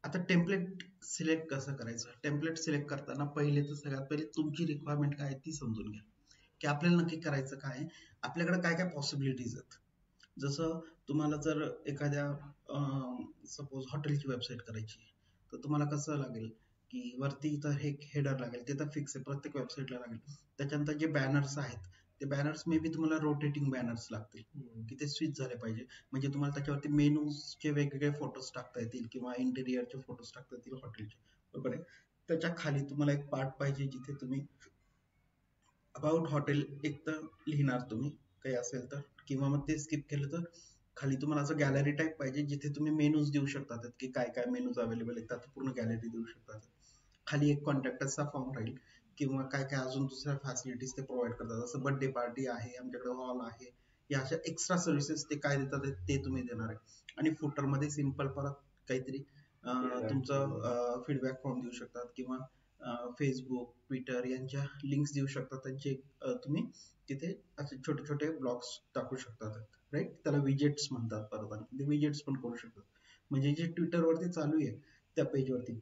आता template select कसं करायचं? टेम्पलेट सिलेक्ट करताना पहिले तर सगळ्यात पहिले तुमची रिक्वायरमेंट काय आहे ती समजून घ्या, की आपल्याला नक्की करायचं काय आहे, आपल्याकडे काय काय पॉसिबिलिटीज आहेत. जसं तुम्हाला जर एखाद्या सपोज हॉटेलची वेबसाईट करायची आहे, तर तुम्हाला कसं लागेल, की वरती इथं हे हेडर लागेल, ते तर फिक्स आहे, प्रत्येक वेबसाईटला लागेल. त्याच्यानंतर जे बॅनर्स आहेत, ते बॅनर्स मे बी तुम्हाला रोटेटिंग बॅनर्स लागतील, की ते स्विच झाले पाहिजे. म्हणजे तुम्हाला त्याच्यावरती मेनूजचे वेगवेगळे फोटोज टाकता येतील किंवा इंटेरियरचे फोटोज टाकता येतील हॉटेलचे, बरोबर आहे. त्याच्या खाली तुम्हाला एक पार्ट पाहिजे जिथे तुम्ही अबाउट हॉटेल एक तर लिहिणार तुम्ही, काही असेल तर, किंवा मग ते स्किप केलं तर खाली तुम्हाला असं गॅलरी टाईप पाहिजे जिथे तुम्ही मेनूज देऊ शकतात, की काय काय मेनूज अवेलेबल आहेत, त्यात पूर्ण गॅलरी देऊ शकतात. खाली एक कॉन्टॅक्टचा फॉर्म राहील, किंवा काय काय अजून दुसऱ्या फॅसिलिटीज ते प्रोव्हाइड करतात, जसं बर्थडे पार्टी आहे, आमच्याकडे हॉल आहे, या अशा एक्स्ट्रा सर्व्हिसेस ते काय देतात ते तुम्ही देणार आहे. आणि फुटरमध्ये सिम्पल परत काहीतरी तुमचं फीडबॅक फॉर्म देऊ शकतात, किंवा फेसबुक, ट्विटर यांच्या लिंक्स देऊ शकतात, त्यांचे तुम्ही तिथे असे छोटे छोटे ब्लॉग्स टाकू शकतात, राईट. त्याला विजेट्स म्हणतात. परत आणि ते विजेट्स पण करू शकतात. म्हणजे जे ट्विटरवरती चालू आहे त्या पेजवरती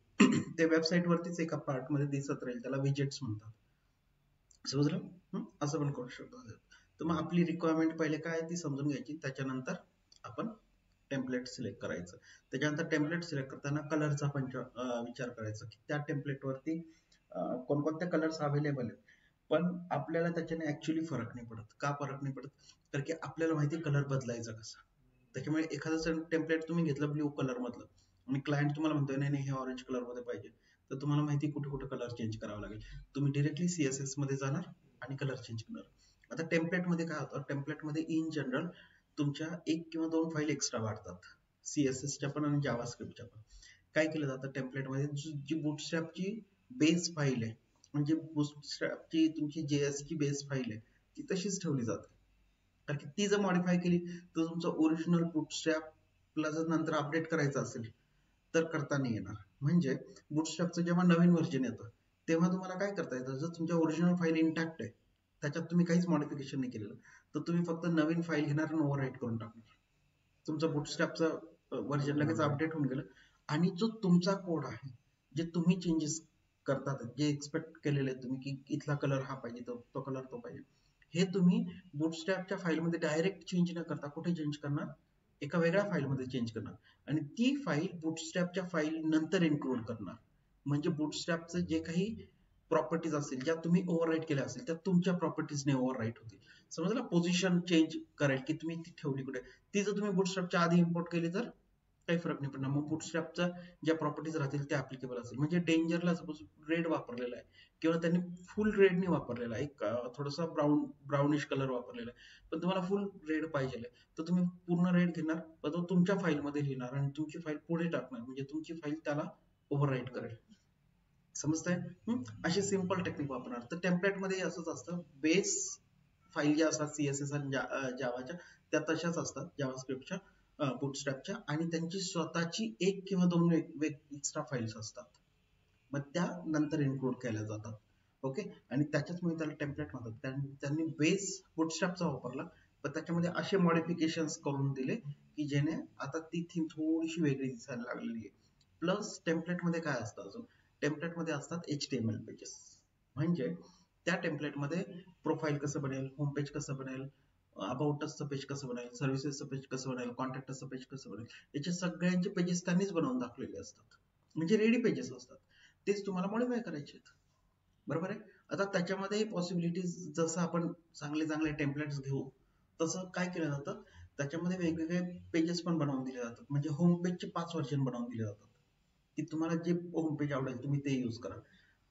ते वेबसाईट वरतीच एका पार्ट मध्ये दिसत राहील, त्याला विजेट्स म्हणतात. समजलं? असं पण करू शकतो. तर मग आपली रिक्वायरमेंट पहिले काय आहे ती समजून घ्यायची, त्याच्यानंतर आपण टेम्पलेट सिलेक्ट करायचं. त्याच्यानंतर टेम्पलेट सिलेक्ट करताना कलरचा पण विचार करायचा, की त्या टेम्पलेट वरती कोणकोणते कलर्स अवेलेबल आहेत. पण आपल्याला त्याच्याने ऍक्च्युली फरक नाही पडत. का फरक नाही पडत? तर की आपल्याला माहिती कलर बदलायचा कसा. त्याच्यामुळे एखादं टेम्पलेट तुम्ही घेतलं ब्ल्यू कलर मधलं, आणि क्लायंट तुम्हाला म्हणतोय नाही नाही हे ऑरेंज कलर मध्ये पाहिजे, तर तुम्हाला माहिती कुठे कुठे कलर चेंज करावा लागेल. तुम्ही डिरेक्टली सीएसएस मध्ये जाणार आणि कलर चेंज करणार. आता टेम्पलेट मध्ये काय होतं, टेम्पलेट मध्ये इन जनरल तुमच्या एक किंवा दोन फाईल एक्स्ट्रा वाढतात, सीएसएसच्या पण आणि जावास्क्रिप्टच्या पण. काय केलं जातं टेम्पलेट मध्ये, जी बुटस्ट्रॅपची बेस फाईल आहे, म्हणजे बुटस्ट्रॅपची तुमची जेएस ची बेस फाईल आहे, ती तशीच ठेवली जाते. कारण की ती जर मॉडिफाय केली तर तुमचं ओरिजिनल बुटस्ट्रॅपला जर नंतर अपडेट करायचं असेल तर करता नाही येणार. म्हणजे बुटस्ट्रॅपचं जेव्हा नवीन व्हर्जन येतं तेव्हा तुम्हाला काय करता येतं, जर तुमच्या ओरिजिनल फाईल इंटॅक्ट आहे, त्याच्यात तुम्ही काहीच मॉडिफिकेशन नाही केलेलं, तर तुम्ही फक्त नवीन फाईल घेणार आणि ओव्हरराईट करून टाकणार. तुमचं बुटस्ट्रॅपचं व्हर्जन लगेच अपडेट होऊन गेलं. आणि जो तुमचा कोड आहे, जे तुम्ही चेंजेस करतात, जे एक्सपेक्ट केलेले तुम्ही, की इथला कलर हा पाहिजे, तो कलर तो पाहिजे, हे तुम्ही बुटस्ट्रॅपच्या फाईलमध्ये डायरेक्ट चेंज न करता कुठे चेंज करणार, एका वेगळ्या फाईलमध्ये चेंज करणार. आणि ती फाईल बुटस्ट्रॅपच्या फाईल नंतर इन्क्लूड करणार. म्हणजे बुटस्ट्रॅपचं जे काही प्रॉपर्टीज असतील ज्या तुम्ही ओव्हरराईट केल्या असेल त्या तुमच्या प्रॉपर्टीजने ओव्हरराईट होतील. समजलं? पोझिशन चेंज करेल, की तुम्ही ती ठेवली कुठे, ती जर तुम्ही बुटस्ट्रॅपच्या आधी इम्पोर्ट केली तर काही फरक नाही पडणार. मग बुटस्ट्रॅपच्या ज्या प्रॉपर्टीज राहतील त्या ऍप्लिकेबल असेल. म्हणजे डेंजरला सपोज रेड वापरलेला आहे, किंवा त्यांनी फुल रेड नाही वापरलेला, एक थोडासा ब्राउनिश कलर वापरलेला आहे, पण तुम्हाला फुल रेड पाहिजे, तर तुम्ही पूर्ण रेड घेणार, पण तो तुमच्या फाईलमध्ये लिहिणार आणि तुमची फाईल पुढे टाकणार, म्हणजे तुमची फाईल त्याला ओव्हरराईट करेल. समजतंय? अशी सिंपल टेक्निक वापरणार. तर टेम्पलेटमध्ये असंच असतं. बेस फाईल ज्या असतात सीएसएस आणि जावाच्या, त्या तशाच असतात जावास्क्रिप्टच्या, बुटस्ट्रॅपच्या, आणि त्यांची स्वतःची एक किंवा दोन एक्स्ट्रा फाईल्स असतात. मग त्या नंतर इन्क्लूड केल्या जातात. ओके. आणि त्याच्याचमुळे त्याला टेम्पलेट म्हणतात. त्यांनी बेस बुटस्ट्रॅपचा वापरला, पण त्याच्यामध्ये असे मॉडिफिकेशन करून दिले की जेणे आता ती थीम थोडीशी वेगळी दिसायला लागलेली आहे. प्लस टेम्पलेटमध्ये काय असतं अजून, टेम्पलेटमध्ये असतात HTML पेजेस. म्हणजे त्या टेम्पलेटमध्ये प्रोफाईल कसं बनेल, होम पेज कसं बनेल, अबाउट असचं पेज कसं बनेल, सर्व्हिसेसचं पेज कसं बनेल, कॉन्टॅक्टचं पेज कसं बनेल, याचे सगळ्यांचे पेजेस त्यांनीच बनवून दाखवलेले असतात. म्हणजे रेडी पेजेस असतात, तेच तुम्हाला मॉडिफाय करायचे आहेत. बरोबर आहे. आता त्याच्यामध्ये पॉसिबिलिटीज, जसं आपण चांगले चांगले टेम्पलेट्स घेऊ तसं काय केलं जातं, त्याच्यामध्ये वेगवेगळे पेजेस पण बनवून दिले जातात. म्हणजे होम पेजचे 5 व्हर्जन बनवून दिले जातात, की तुम्हाला जे होम पेज आवडेल तुम्ही ते यूज करा.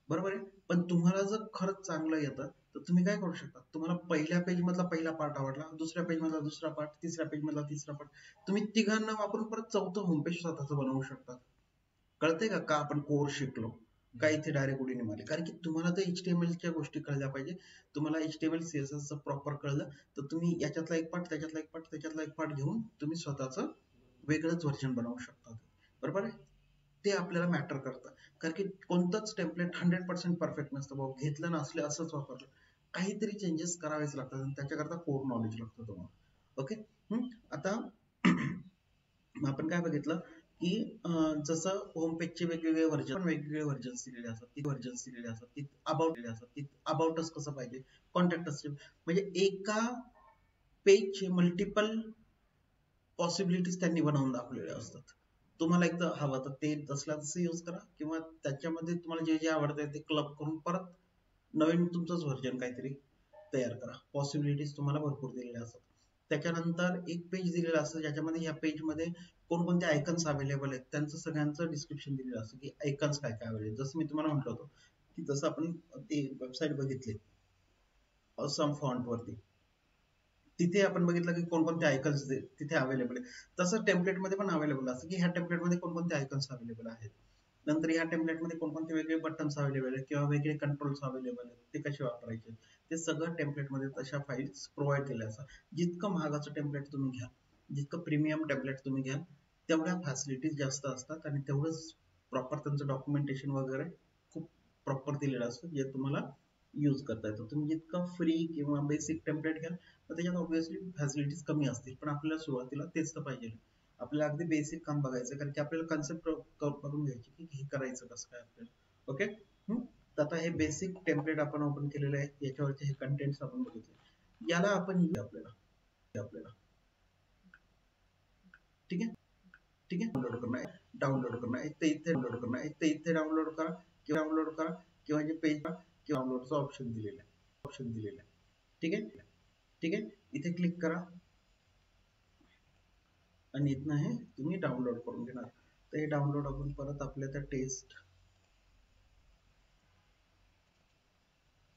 बरोबर आहे. पण तुम्हाला जर खरंच चांगलं येतं तर तुम्ही काय करू शकता, तुम्हाला पहिल्या पेज मधला पहिला पार्ट आवडला, दुसऱ्या पेज मधला दुसरा पार्ट, तिसऱ्या पेज मधला तिसरा पार्ट, तुम्ही तिघांना वापरून परत चौथं होम पेज स्वतःच बनवू शकता. कळतंय का आपण कोर्स शिकलो, काय इथे डायरेक्ट उडी नाही मारली. कारण की तुम्हाला तर HTML च्या गोष्टी कळल्या पाहिजे. तुम्हाला HTML CSS चं प्रॉपर कळलं तर तुम्ही याच्यातला एक पार्ट, त्याच्यातला एक पार्ट, त्याच्यातला एक पार्ट घेऊन तुम्ही स्वतःच वेगळंच व्हर्जन बनवू शकता. बरोबर आहे. ते आपल्याला मॅटर करतं. कारण की कोणतंच टेम्पलेट 100% परफेक्ट नसतं. भाऊ घेतलं नसलं असंच वापरलं, काहीतरी चेंजेस करावेच लागतात आणि त्याच्याकरता कोर नॉलेज लागतं तुम्हाला. ओके. आता आपण काय बघितलं, की जसं होम पेजचे वेगवेगळे व्हर्जन्स दिलेले असतात, ती व्हर्जन्स दिलेले असतात, ती अबाउटच कसं पाहिजे, कॉन्टॅक्ट असतील, म्हणजे एका पेजचे मल्टिपल पॉसिबिलिटीज त्यांनी बनवून दाखवलेले असतात. तुम्हाला एकदा हवं तर ते तसला तसं यूज करा, किंवा त्याच्यामध्ये तुम्हाला जे जे आवडतं ते क्लब करून परत नवीन तुमचंच व्हर्जन काहीतरी तयार करा. पॉसिबिलिटीज तुम्हाला भरपूर दिलेल्या असतात. त्याच्यानंतर एक पेज दिलेलं असतं, ज्याच्यामध्ये या पेजमध्ये कोणकोणते आयकन्स अवेलेबल आहेत त्यांचं सगळ्यांचं डिस्क्रिप्शन दिलेलं असतं, की आयकन्स काय काय अवेलेबल. जसं मी तुम्हाला म्हटलं होतं की जसं आपण ते वेबसाईट बघितली सम फॉन्ट वरती, तिथे आपण बघितलं की कोणकोणते आयकन्स तिथे अवेलेबल आहे. तसं टेम्पलेटमध्ये पण अवेलेबल असतं, की ह्या टेम्पलेटमध्ये कोणकोणते आयकन्स अवेलेबल आहेत. नंतर ह्या टेम्पलेटमध्ये कोणकोणते वेगळे बटन्स अवेलेबल आहेत किंवा वेगळे कंट्रोल्स अवेलेबल आहेत, ते कसे वापरायचे, ते सगळं टेम्पलेटमध्ये तशा फाईल्स प्रोव्हाइड केल्या असतात. जितकं महागाचं टेम्पलेट तुम्ही घ्या, जितकं प्रीमियम टेम्पलेट तुम्ही घ्या, तेवढ्या फॅसिलिटीज जास्त असतात आणि तेवढंच प्रॉपर त्यांचं डॉक्युमेंटेशन वगैरे खूप प्रॉपर दिलेलं असतं, जे तुम्हाला यूज करता येतं. तुम्ही जितकं फ्री किंवा बेसिक टेम्पलेट घ्याल तर त्याच्यात ऑब्व्हियसली फॅसिलिटीज कमी असतील, पण आपल्याला सुरुवातीला तेच तर पाहिजे. आपल्याला अगदी बेसिक काम बघायचं, कारण की आपल्याला कन्सेप्ट करून घ्यायची की हे करायचं कसं काय आपल्याला. ओके. तर आता हे बेसिक टेम्पलेट आपण ओपन केलेलं आहे, याच्यावरचे हे कंटेंट्स आपण बघितले. याला आपण आपल्याला ठीक आहे. ठीक आहे, डाउनलोड करणार आहे ते इथे डाउनलोड करा, किंवा जे पेज किंवा डाउनलोडचा ऑप्शन दिलेला आहे. ठीक आहे. ठीक आहे, इथे क्लिक करा आणि इथनं हे तुम्ही डाउनलोड करून घेणार. तर हे डाउनलोड आपण परत आपल्या त्या टेस्ट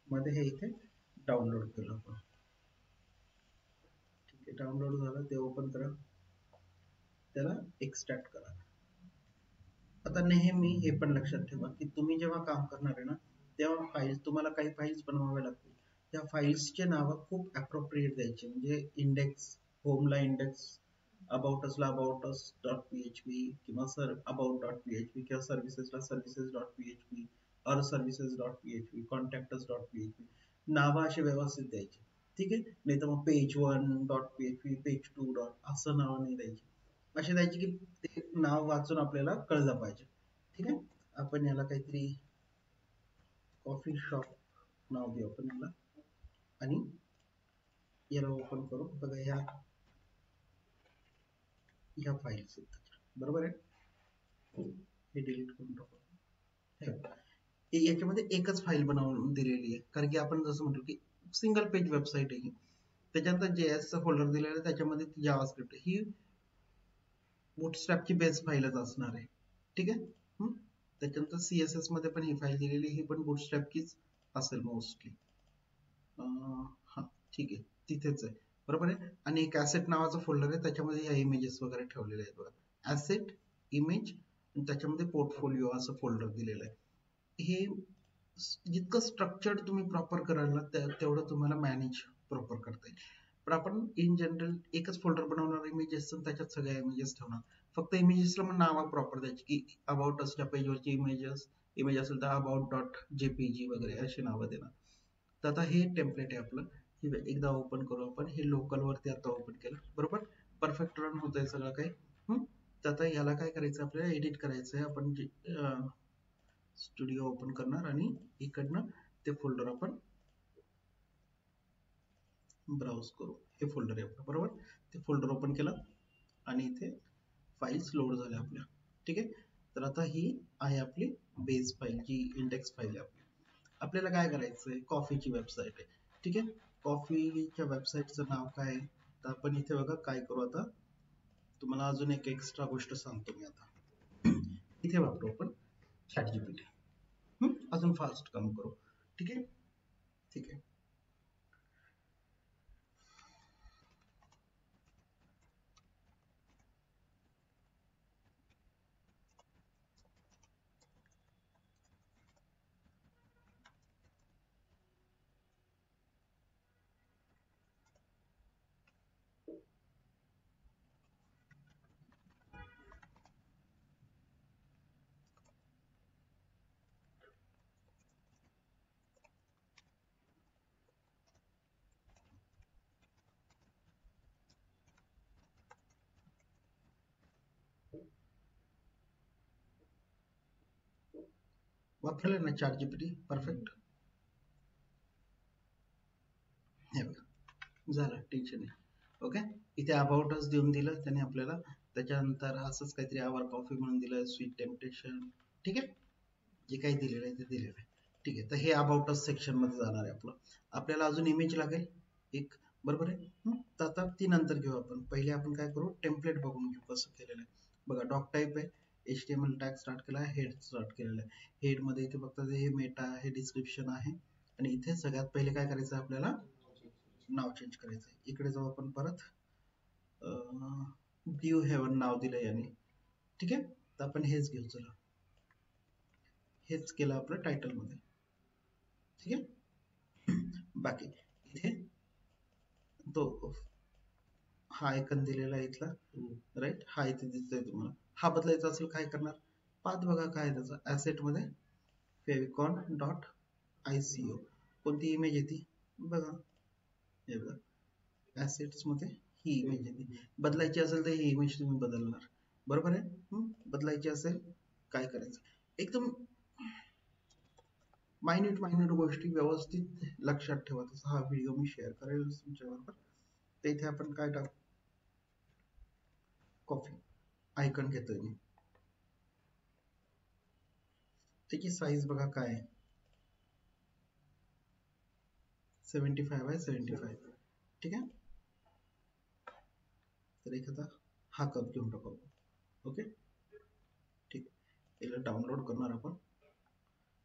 मध्ये हे इथे डाउनलोड केलं आपण. ठीक आहे, डाउनलोड झालं, ते ओपन करा, त्याला एक्सट्रॅक्ट करा. आता नेहमी हे पण लक्षात ठेवा की तुम्ही जेव्हा काम करणार आहे ना, तेव्हा तुम्हाला काही फाईल्स बनवाव्या लागतील. त्या फाईल्सचे नावं खूप अप्रोप्रिएट द्यायचे, म्हणजे इंडेक्स, होमला इंडेक्स, अबाउटसला अबाउटस डॉट पीएचपी, किंवा अबाउट डॉट पीएचपी, किंवा सर्व्हिसेसला सर्व्हिसेस डॉट पीएचपी, और services dot PHP, contact us dot PHP, नावं अशी व्यवस्थित द्यायची. ठीक आहे, नाही तर मग page one dot PHP, page two dot असं नावं नाही द्यायची. अशी द्यायची की ते नाव वाचून आपल्याला कळलं पाहिजे. ठीक आहे, आपण याला काहीतरी कॉफी शॉप नाव देऊ आपण याला, आणि याला ओपन करू. बघा, ह्या फाईल्स आहेत, बरोबर आहे. हे डिलीट करून टाकू. याच्यामध्ये एकच फाईल बनवून दिलेली आहे, कारण की आपण जसं म्हटलं की सिंगल पेज वेबसाईट आहे. त्याच्यानंतर JS चा फोल्डर दिलेला आहे, त्याच्यामध्ये जावास्क्रिप्ट ही बुटस्ट्रॅपची बेस फाईलच असणार आहे. ठीक आहे. त्याच्यानंतर CSS मध्ये पण ही फाईल दिलेली, ही पण बुटस्ट्रॅपचीच असेल मोस्टली. हा, ठीक आहे, तिथेच आहे, बरोबर आहे. आणि एक ऍसेट नावाचा फोल्डर आहे, त्याच्यामध्ये या इमेजेस वगैरे ठेवलेले आहेत बघा. ऍसेट, इमेज, आणि त्याच्यामध्ये पोर्टफोलिओ असं फोल्डर दिलेलं आहे. हे जितकं स्ट्रक्चर्ड तुम्ही प्रॉपर कराल ना, तेवढं तुम्हाला मॅनेज प्रॉपर करता येईल. पण आपण इन जनरल एकच फोल्डर बनवणार इमेजेस, त्याच्यात सगळ्या इमेजेस ठेवणार. फक्त इमेजेसला मग नाव प्रॉपर द्यायची, की अबाउट असच्या पेजवरची इमेज असेल तर अबाउट डॉट जेपीजी वगैरे अशी नावं देणार. तर आता हे टेम्पलेट आहे आपलं. हे एकदा ओपन करू आपण. हे लोकल वरती आता ओपन केलं, बरोबर. परफेक्ट रन होत आहे सगळं काही. तर आता याला काय करायचं, आपल्याला एडिट करायचं आहे. आपण स्टुडिओ ओपन करणार आणि इकडनं ते फोल्डर आपण ब्राउज करू. हे फोल्डर आहे आपलं, बरोबर. ते फोल्डर ओपन केलं आणि इथे फाईल्स लोड झाल्या आपल्या. ठीक आहे, तर आता ही आहे आपली बेस फाईल, जी इंडेक्स फाईल आहे आपली. आपल्याला काय करायचं आहे, कॉफीची वेबसाईट आहे. ठीक आहे, कॉफीच्या वेबसाईटचं नाव काय आहे, तर आपण इथे बघा काय करू आता. तुम्हाला अजून एक एक्स्ट्रा गोष्ट सांगतो मी आता. इथे वापरू आपण चॅट जीपीटी. अजून फास्ट काम करू. ठीक आहे. ठीक आहे. वापरलं ना चार्ट जीपीटी परफेक्ट. हे बघा झालं, टेन्शन नाही. ओके, इथे अबाउटच देऊन दिलं त्याने आपल्याला. त्याच्यानंतर असंच काहीतरी आवर कॉफी म्हणून दिलं, स्वीट टेम्पटेशन. ठीक आहे, जे काही दिलेलं आहे ते दिलेलं आहे. ठीक आहे, तर हे अबाउटच सेक्शन मध्ये जाणार आहे आपलं. आपल्याला अजून इमेज लागेल एक, बरोबर आहे. तर आता ती नंतर घेऊ आपण. पहिले आपण काय करू, टेम्पलेट बघून घेऊ कसं केलेलं आहे. बघा डॉक टाईप आहे, HTML टॅग स्टार्ट केला आहे, हेड स्टार्ट केलेलं आहे. हेड मध्ये इथे फक्त हे मेटा हे डिस्क्रिप्शन आहे, आणि इथे सगळ्यात पहिले काय करायचं आपल्याला, नाव चेंज करायचं आहे. इकडे जाऊ आपण परत, ड्यू हेवन नाव दिलं याने. ठीक आहे, तर आपण हेच घेऊ. चला, हेच केलं आपलं टायटल मध्ये. ठीक आहे, बाकी इथे तो हा आयकन दिलेला आहे इथला, राईट. हा इथे दिसतोय तुम्हाला. हा बदलायचा असेल काय करणार, पाथ बघा काय आहे त्याचा, ऍसेट मध्ये फेविकॉन डॉट ICO. कोणती इमेज येते बघा, हे बघा ऍसेट्स मध्ये ही इमेज येते. बदलायची असेल तर ही इमेज तुम्ही बदलणार, बरोबर आहे. बदलायची असेल काय करायचं, एकदम मायन्यूट गोष्टी व्यवस्थित लक्षात ठेवा. तसा हा व्हिडिओ मी शेअर करेल तुमच्याबरोबर. तर इथे आपण काय टाकू, कॉफी आयकन घेतोय मी. त्याची साईज बघा काय आहे, 75x75. ठीक आहे, तर एखादा हा कप घेऊन टाकू. ओके, ठीक आहे, याला डाउनलोड करणार आपण.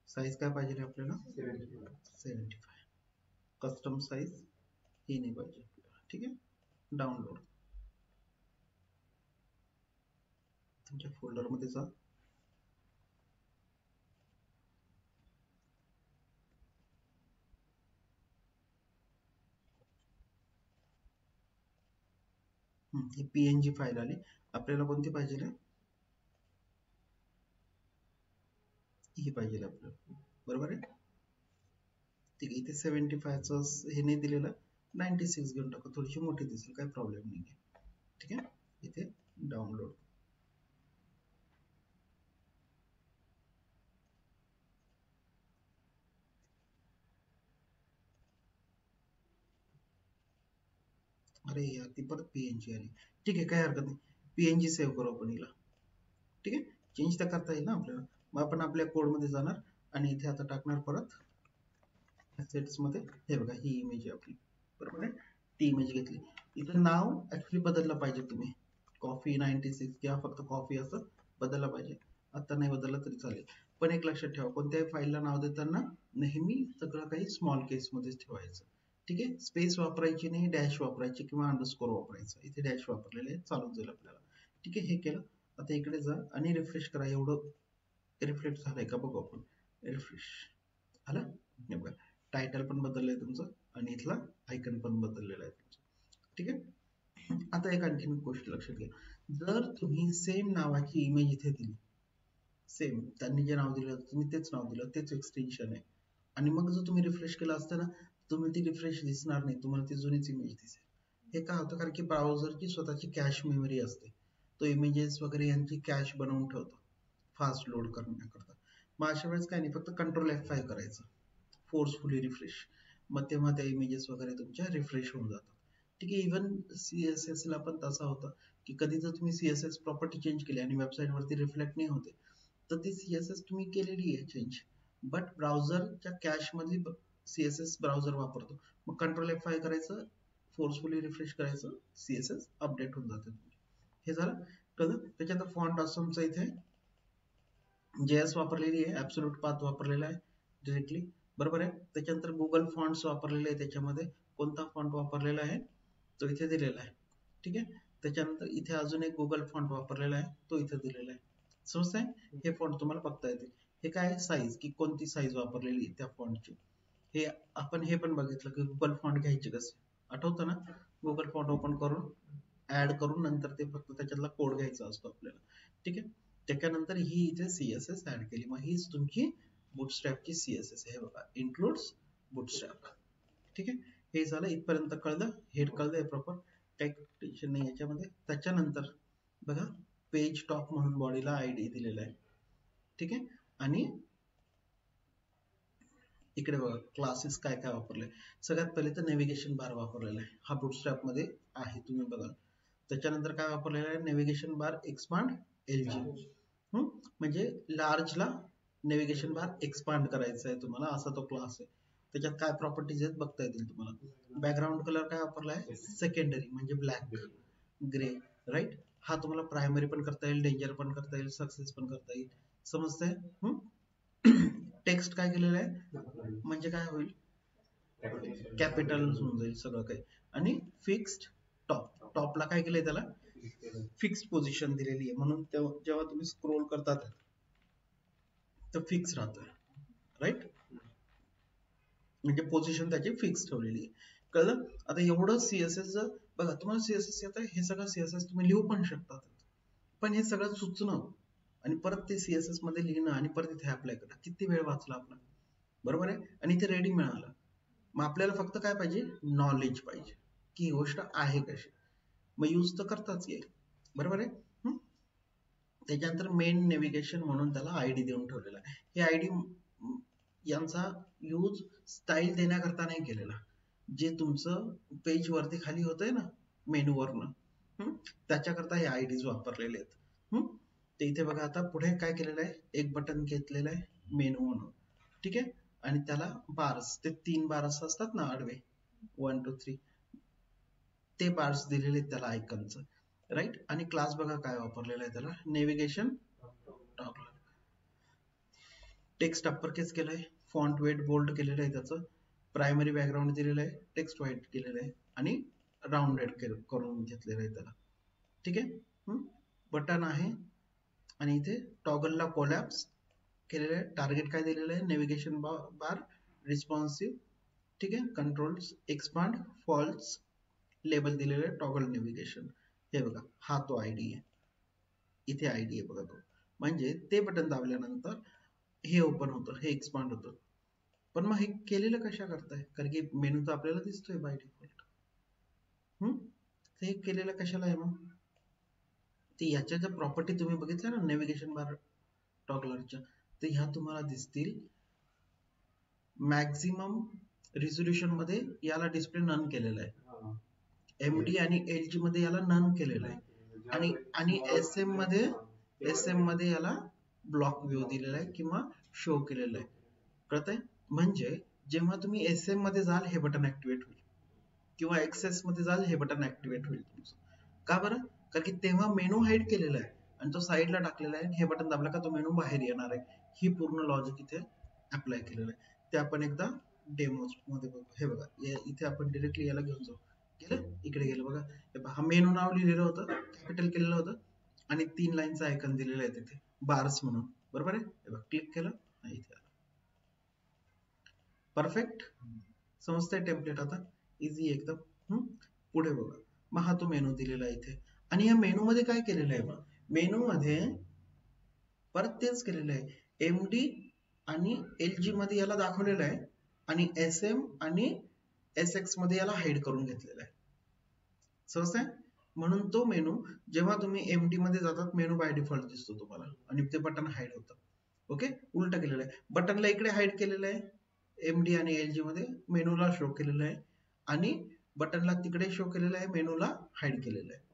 साईज काय पाहिजे आपल्याला, 75. कस्टम साईज ही नाही पाहिजे. ठीक आहे, डाउनलोड. तुमच्या फोल्डर मध्ये जा, ही PNG फाईल आली. आपल्याला कोणती पाहिजे, ही पाहिजे आपल्याला, बरोबर आहे. ठीक आहे, इथे 75च हे नाही दिलेलं, 96 घेऊन टाकू, थोडीशी मोठी दिसेल, काही प्रॉब्लेम नाही आहे. ठीक आहे, इथे डाउनलोड. अरे यार, ती परत PNG आली. ठीक आहे, काही हरकत नाही, PNG सेव्ह करू आपण हिला. ठीक आहे, चेंज तर करता येईल ना आपल्याला. मग आपण आपल्या कोड मध्ये जाणार, आणि इथे आता टाकणार परत assets मध्ये. हे बघा ही इमेज आहे आपली, बरोबर आहे. ती इमेज घेतली. इथं नाव ऍक्च्युली बदललं पाहिजे तुम्ही, कॉफी 96 किंवा फक्त कॉफी असं बदललं पाहिजे. आता नाही बदललं तरी चालेल, पण एक लक्षात ठेवा, कोणत्याही फाईलला नाव देताना नेहमी सगळं काही स्मॉल केस मध्येच ठेवायचं. ठीक आहे, स्पेस वापरायची नाही, डॅश वापरायची किंवा अंडरस्कोर वापरायचं. इथे डॅश वापरलेले आहे, चालून जाईल आपल्याला. ठीक आहे, हे केलं. आता इकडे जा आणि रिफ्रेश करा. एवढं रिफ्रेश झालंय का बघू आपण, रिफ्रेश आला. हे बघा टायटल पण बदललंय तुमचं, आणि इथला आयकन पण बदललेला आहे तुमचं. ठीक आहे, आता एक आणखीन गोष्ट लक्षात घ्या. जर तुम्ही सेम नावाची इमेज इथे दिली, सेम त्यांनी जे नाव दिलं तुम्ही तेच नाव दिलं, तेच एक्सटेन्शन आहे, आणि मग जर तुम्ही रिफ्रेश केलं असतं ना, तुम्ही ती रिफ्रेश दिसणार नाही, तुम्हाला ती जुनीच इमेज दिसेल. हे काय होतं, कारण की ब्राउझरची स्वतःची कॅश मेमरी असते, तो इमेजेस वगैरे यांची कॅश बनवून ठेवतो फास्ट लोड करण्याकरता. मग अशा वेळेस काय नाही, फक्त कंट्रोल F5 करायचं, फोर्सफुली रिफ्रेश. मग तेव्हा त्या इमेजेस वगैरे तुमच्या रिफ्रेश होऊन जातात. ठीक आहे, इव्हन CSS ला पण तसा होतं, की कधी जर तुम्ही CSS प्रॉपर्टी चेंज केली आणि वेबसाईट वरती रिफ्लेक्ट नाही होते, तर ती CSS तुम्ही केलेली आहे चेंज, बट ब्राउझरच्या कॅश मध्ये CSS ब्राउझर वापरतो. मग कंट्रोल F5 करायचं, फोर्सफुली रिफ्रेश करायचं, CSS अपडेट होऊन जाते. हे झालं कळलं. त्याच्यानंतर फॉन्ट असमचा इथे JS वापरलेली आहे, ऍब्सोल्यूट पाथ वापरलेला आहे डिरेक्टली, बरोबर आहे. त्याच्यानंतर गुगल फॉन्ट्स वापरलेले आहे. त्याच्यामध्ये कोणता फॉन्ट वापरलेला आहे तो इथे दिलेला आहे. ठीक आहे, त्याच्यानंतर इथे अजून एक गुगल फॉन्ट वापरलेला आहे, तो इथे दिलेला आहे. समजतंय, हे फॉन्ट तुम्हाला बघता येते. हे काय साईज, की कोणती साईज वापरलेली आहे त्या फॉन्टची. हे आपण हे पण बघितलं की गुगल फॉन्ट घ्यायचे कसे, आठवतं ना. गुगल फॉन्ट ओपन करून ऍड करून नंतर ते फक्त त्याच्यातला कोड घ्यायचा असतो आपल्याला. ठीक आहे, त्याच्यानंतर ही इथे CSS ऍड केली, मग हीच तुमची बुटस्ट्रॅपची CSS आहे. हे बघा, इन्क्लुड्स बुटस्ट्रॅप. ठीक आहे, हे झालं इथपर्यंत कळलं, हेड कळलंय प्रॉपर, काही टेन्शन नाही याच्यामध्ये. त्याच्यानंतर बघा पेज टॉप म्हणून बॉडीला ID दिलेला आहे. ठीक आहे, आणि इकडे बघा क्लासेस काय काय वापरले. सगळ्यात पहिले तर नेव्हिगेशन बार वापरलेला आहे, हा बुटस्ट्रॅप मध्ये आहे, तुम्ही बघा. त्याच्यानंतर काय वापरलेलं आहे, नेव्हिगेशन बार एक्सपांड LG. म्हणजे लार्जला नेव्हिगेशन बार एक्सपांड करायचा आहे तुम्हाला, असा तो क्लास आहे. त्याच्यात काय प्रॉपर्टीज आहेत बघता येतील तुम्हाला. बॅकग्राऊंड कलर काय वापरलाय, सेकंडरी म्हणजे ब्लॅक, ग्रे, राईट. हा तुम्हाला प्रायमरी पण करता येईल, डेंजर पण करता येईल, सक्सेस पण करता येईल. समजतंय. टेक्स्ट काय केलेलं आहे म्हणजे काय होईल, कॅपिटल होऊन जाईल सगळं काही. आणि फिक्स्ड टॉप, टॉपला काय केलंय, त्याला फिक्स पोझिशन दिलेली आहे, म्हणून जेव्हा तुम्ही स्क्रोल करतात तर फिक्स राहतं, राईट. म्हणजे पोझिशन त्याची फिक्स ठेवलेली आहे. कळलं. आता एवढं सीएसएस बघा, तुम्हाला सीएसएस येतं, हे सगळं सीएसएस तुम्ही लिहू पण शकता, पण हे सगळं सुचणं आणि परत ते सीएसएस मध्ये लिहिणं आणि परत इथे अप्लाय करणं, किती वेळ वाचला आपला, बरोबर आहे. आणि ते रेडी मिळालं. मग आपल्याला फक्त काय पाहिजे, नॉलेज पाहिजे की ही गोष्ट आहे कशी, मग यूज तर करताच येईल, बरोबर आहे. त्याच्यानंतर मेन नेव्हिगेशन म्हणून त्याला आयडी देऊन ठेवलेला आहे. हे आयडी यांचा यूज स्टाईल देण्याकरता नाही केलेला, जे तुमचं पेज वरती खाली होतंय ना मेनू वरनं, त्याच्याकरता हे आयडीज वापरलेले आहेत. ते इथे बघा, आता पुढे काय केलेलं आहे, एक बटन घेतलेलं आहे मेनू म्हणून, ठीक आहे. आणि त्याला बार्स, ते 3 बार्स असतात ना आडवे, 1 2 3, ते बार्स दिलेले आहेत त्याला आयकनचं, राईट. आणि क्लास बघा काय वापरलेला आहे त्याला, नेव्हिगेशन टॉगलर. टेक्स्ट अप्पर केस केलंय, फॉन्ट वेट बोल्ड केलेलं आहे त्याचं, प्रायमरी बॅकग्राऊंड दिलेलं आहे, टेक्स्ट व्हाईट केलेलं आहे आणि राऊंडेड करून घेतलेलं आहे त्याला, ठीक आहे. बटन आहे आणि इथे टॉगलला कोलॅप्स केलेलं आहे. टार्गेट काय दिलेलं आहे, नेव्हिगेशन बार रिस्पॉन्सिव्ह, ठीक आहे. कंट्रोल्स एक्सपांड फॉल्स, लेबल दिलेलं आहे टॉगल नेव्हिगेशन. हे बघा, हा तो आयडी आहे, इथे आयडी आहे बघा तो. म्हणजे ते बटन दाबल्यानंतर हे ओपन होतं, हे एक्सपांड होतं. पण मग हे केलेलं कशा करताय, कारण की मेनू तर आपल्याला दिसतोय बाय डिफॉल्ट. हे केलेलं कशाला आहे मग, ते याच्या ज्या प्रॉपर्टी तुम्ही बघितल्या ना नेव्हिगेशन बार टॉगलरच्या, तर ह्या तुम्हाला दिसतील. मॅक्झिमम रिझोल्युशन मध्ये याला डिस्प्ले नन केलेला आहे, MD आणि LG मध्ये याला नन केलेलं आहे, आणि SM मध्ये याला ब्लॉक व्ह्यू दिलेला आहे किंवा शो केलेलं आहे, कळतंय. म्हणजे जेव्हा तुम्ही SM मध्ये जाल हे बटन ऍक्टिव्हेट होईल, किंवा XS मध्ये जाल हे बटन ऍक्टिव्हेट होईल तुमचं. का बरं, कारण की तेव्हा मेनू हाईड केलेला आहे आणि तो साईडला टाकलेला आहे, हे बटन दाबला का तो मेनू बाहेर येणार आहे. ही पूर्ण लॉजिक इथे अप्लाय केलेलं आहे. ते आपण एकदा डेमोज मध्ये बघू. हे बघा, इथे आपण डिरेक्टली याला घेऊन जाऊ, गेलं इकडे गेलं बघा, हा मेनू नाव लिहिलेलं होतं, कॅपिटल केलेलं होतं आणि 3 लाईनचा आयकन दिलेला आहे तिथे बार्स म्हणून, बरोबर आहे. हे बघा, क्लिक केलं, इथे परफेक्ट. समजतंय टेम्पलेट आता, इझी एकदम. पुढे बघा, मग हा तो मेनू दिलेला आहे इथे, आणि या मेनू मध्ये काय केलेलं आहे, मग मेनू मध्ये परत तेच केलेलं आहे, MD आणि LG मध्ये याला दाखवलेलं आहे आणि SM आणि SX मध्ये याला हाईड करून घेतलेलं आहे. समजतंय. म्हणून तो मेनू जेव्हा तुम्ही MD मध्ये जातात, मेनू बाय डिफॉल्ट दिसतो तुम्हाला आणि ते बटन हाईड होतं. ओके, उलट केलेलं आहे, बटनला इकडे हाईड केलेलं आहे MD आणि LG मध्ये, मेनूला शो केलेलं आहे, आणि बटनला तिकडे शो केलेलं आहे, मेनूला हाईड केलेलं आहे.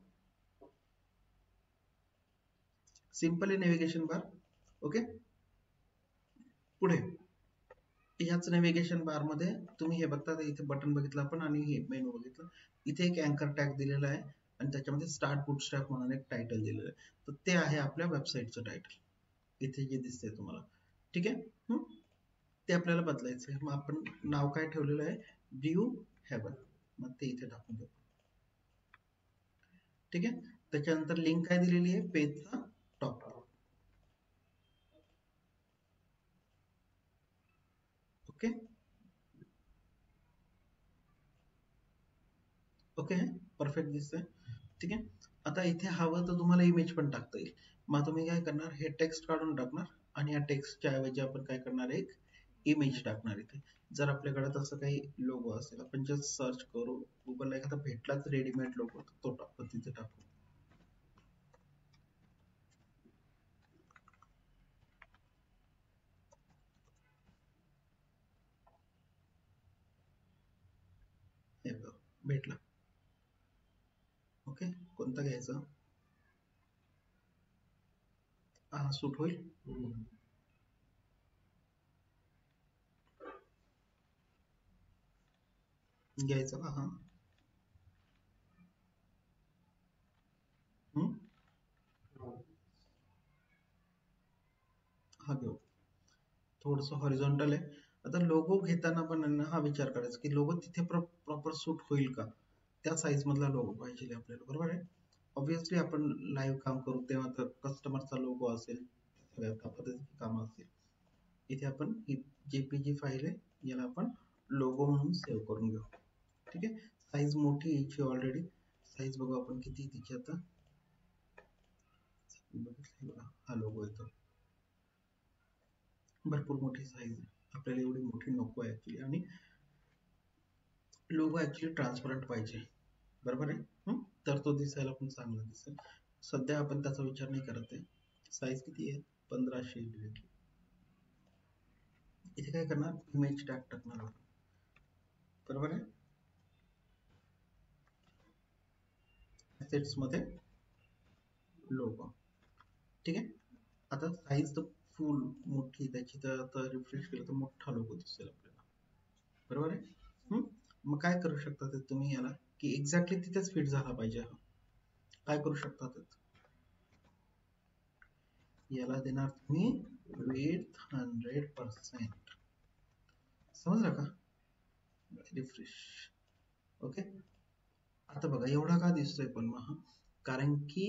सिंपल आहे नेव्हिगेशन बार. ओके, पुढे ह्याच नेव्हिगेशन बार मध्ये तुम्ही हे बघता, इथे बटन बघितलं आपण आणि हे मेनू बघितलं. इथे एक अँकर टॅग दिलेला आहे आणि त्याच्यामध्ये स्टार्ट बूटस्ट्रॅप म्हणून एक टायटल दिलेलं आहे, तर ते आहे आपल्या वेबसाईटचं टायटल, इथे जे दिसतंय तुम्हाला, ठीक आहे. ते आपल्याला बदलायचं आहे, मग आपण नाव काय ठेवलेलं आहे, व्ह्यू हेवन, मग ते इथे टाकून देऊ, ठीक आहे. त्याच्यानंतर लिंक काय दिलेली आहे, पेजचा टॉप. ओके ओके, परफेक्ट दिसतंय, ठीक आहे. आता इथे हवं तर तुम्हाला इमेज पण टाकता येईल, मग तुम्ही काय करणार, हे टेक्स्ट काढून टाकणार आणि या टेक्स्टच्या ऐवजी आपण काय करणार, एक इमेज टाकणार इथे. जर आपल्याकडे तसं काही लोगो असेल, आपण जस्ट सर्च करू, गुगलला एखादा भेटलाच रेडीमेड लोगो, तो टाकू, तिथे टाकू. भेटला. ओके, कोणता घ्यायचा? हा सूट होईल. घ्यायचा का? हा हा घेऊ. थोडस हॉरिझॉन्टल आहे. आता लोगो घेताना पण हा विचार करायचा की लोगो तिथे प्रॉपर सूट होईल का, त्या साईज मधला लोगो पाहिजे आपल्याला, बरोबर आहे. ऑब्विसली आपण लाईव्ह काम करू तेव्हा तर कस्टमरचा लोगो असेल, सगळ्या पद्धतीची कामं असतील. इथे आपण ही जेपीजी फाईल आहे, याला आपण लोगो म्हणून सेव्ह करून घेऊ. ठीक आहे. साईज मोठी याची ऑलरेडी. साईज बघू आपण किती तिची आता. हा लोगो येतो, भरपूर मोठी साईज आहे, आपल्याला एवढी मोठी नको आहे ऍक्च्युली. आणि लोगो ऍक्च्युली ट्रान्सपरंट पाहिजे, बरोबर आहे. तर तो दिसायला पण चांगला दिसेल. सध्या आपण त्याचा विचार नाही करत आहे. साईज किती आहे? 1500 दिली. इथे काय करणार? इमेज टॅग टाकणार, बरोबर आहे. असेट्स मध्ये लोगो. ठीक आहे. आता साईज तर फुल मोठी त्याची, तर आता रिफ्रेश केलं तर मोठा लोगो दिसेल आपल्याला, बरोबर आहे. मग काय करू शकता ते तुम्ही याला, की एक्झॅक्टली तिथेच फिट झाला पाहिजे. काय करू शकता ते, याला देणार तुम्ही विड्थ 100%. समजलं का? रिफ्रेश. ओके. आता बघा एवढा का दिसतोय पण मग, कारण की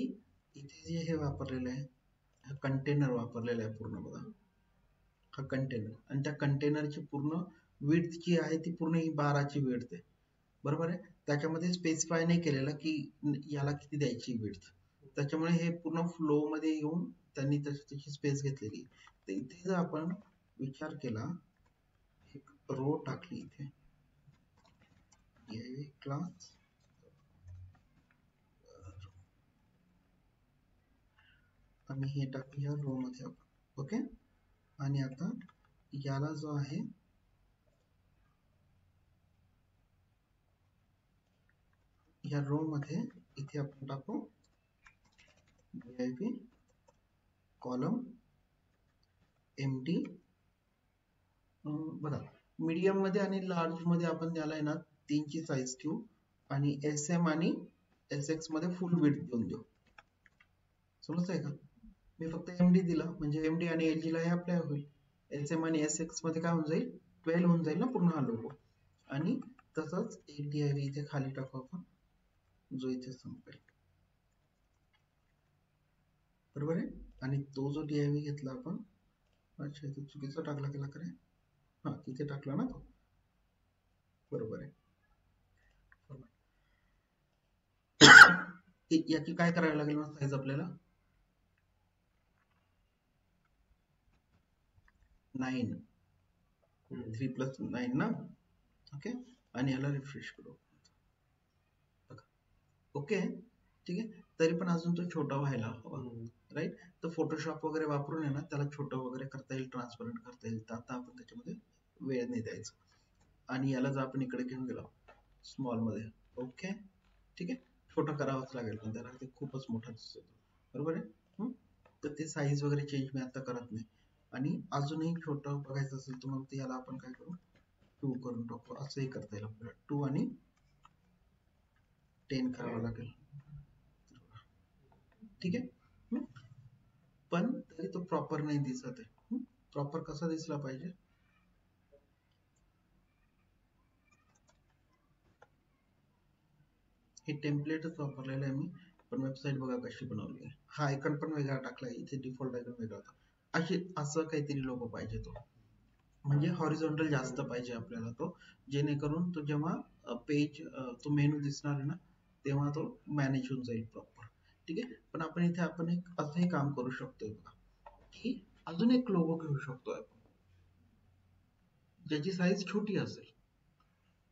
इथे जे हे वापरलेलं आहे, हा कंटेनर वापरलेला आहे पूर्ण. बघा हा कंटेनर, आणि त्या कंटेनरची पूर्ण विड्थ जी आहे ती पूर्ण ही 12ची विड्थ आहे, बरोबर आहे. त्याच्यामध्ये स्पेसिफाय नाही केलेलं की याला किती द्यायची विड्थ, त्याच्यामुळे हे पूर्ण फ्लो मध्ये येऊन त्यांनी त्याची स्पेस घेतलेली. तर इथे जर आपण विचार केला, एक रो टाकली इथे, क्लास आणि हे टाकूया रो मध्ये आपण. ओके. आणि आता याला जो आहे या रो मध्ये इथे आपण टाकू VIP कॉलम MD. बघा मीडियम मध्ये आणि लार्ज मध्ये आपण त्याला आहे ना 3ची साईज ठेवू, आणि SM आणि SX मध्ये फुल विड्थ देऊन देऊ. समजतंय का? मी फक्त MD दिला म्हणजे MD आणि LG ला हे अप्लाय होईल. SM आणि SX मध्ये काय होऊन जाईल, 12 होऊन जाईल ना पूर्ण हा लोगो. आणि तसंच एक div इथे खाली टाकू आपण, जो इथे संपेल, बरोबर आहे. आणि तो जो div घेतला आपण, अच्छा इथे चुकीचा टाकला गेला का रे, हा तिथे टाकला ना तो, बरोबर आहे. याची काय करायला लागेल मग साईज आपल्याला, 9, 3+9 ना. ओके. आणि याला रिफ्रेश करू. ओके. ठीक आहे. तरी पण अजून तो छोटा व्हायला हवा, राईट. तर फोटोशॉप वगैरे वापरून आहे ना त्याला छोटं वगैरे करता येईल, ट्रान्सपरंट करता येईल. तर आता आपण त्याच्यामध्ये वेळ नाही द्यायचा. आणि याला जर आपण इकडे घेऊन गेलो स्मॉल मध्ये, ओके ठीक आहे, छोटं करावंच लागेल पण त्याला, ते खूपच मोठा दिसतो, बरोबर आहे. तर ते साईज वगैरे चेंज मी आता करत नाही. आणि अजूनही छोटं बघायचं असेल तर मग याला आपण काय करू, 2 करून टाकू. असंही करता येईल आपल्याला, 2 आणि 10 करावं लागेल. ठीक आहे. पण तरी तो प्रॉपर नाही दिसत आहे. प्रॉपर कसा दिसला पाहिजे, हे टेम्पलेटच वापरलेलं आहे मी, पण वेबसाईट बघा कशी बनवली आहे. हा आयकॉन पण वेगळा टाकलाय, इथे डिफॉल्ट आयकॉन वेगळा होता. असं काहीतरी लोगो पाहिजे तो, म्हणजे हॉरिझॉन्टल जास्त पाहिजे आपल्याला तो, जेणेकरून तो जेव्हा पेज तो मेनू दिसणार आहे ना तेव्हा तो मॅनेज होऊन जाईल प्रॉपर. ठीक आहे. पण आपण इथे आपण एक असंही काम करू शकतोय बघा, की अजून एक लोगो घेऊ शकतोय आपण ज्याची साईज छोटी असेल.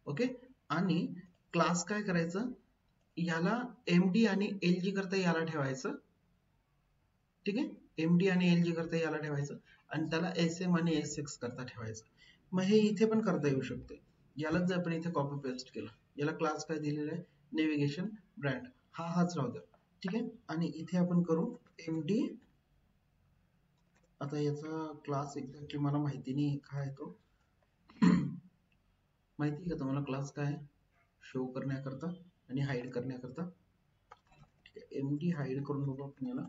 ओके. आणि क्लास काय करायचं, याला MD आणि LG करता याला ठेवायचं. ठीक आहे. MD आणि LG करता याला ठेवायचं, आणि त्याला SM आणि SX करता ठेवायचं. मग हे इथे पण करता येऊ शकते. यालाच जर आपण इथे कॉपी पेस्ट केलं याला क्लास काय दिलेला आहे, नेव्हिगेशन ब्रँड, हाच राहू द्या. ठीक आहे. आणि इथे आपण करू MD. आता याचा क्लास एक्झॅक्टली मला माहिती नाही काय आहे तो. माहिती आहे का तुम्हाला क्लास काय, शो करण्याकरता आणि हाईड करण्याकरता. ठीक आहे, MD हाईड करून बघू आपण याला.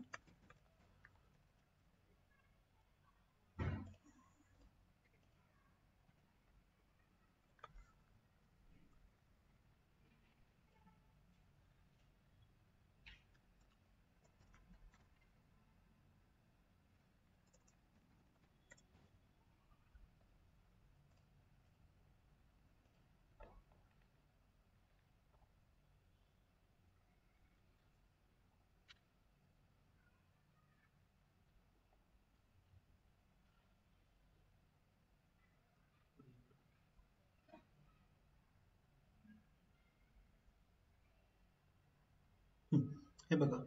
हे बघा,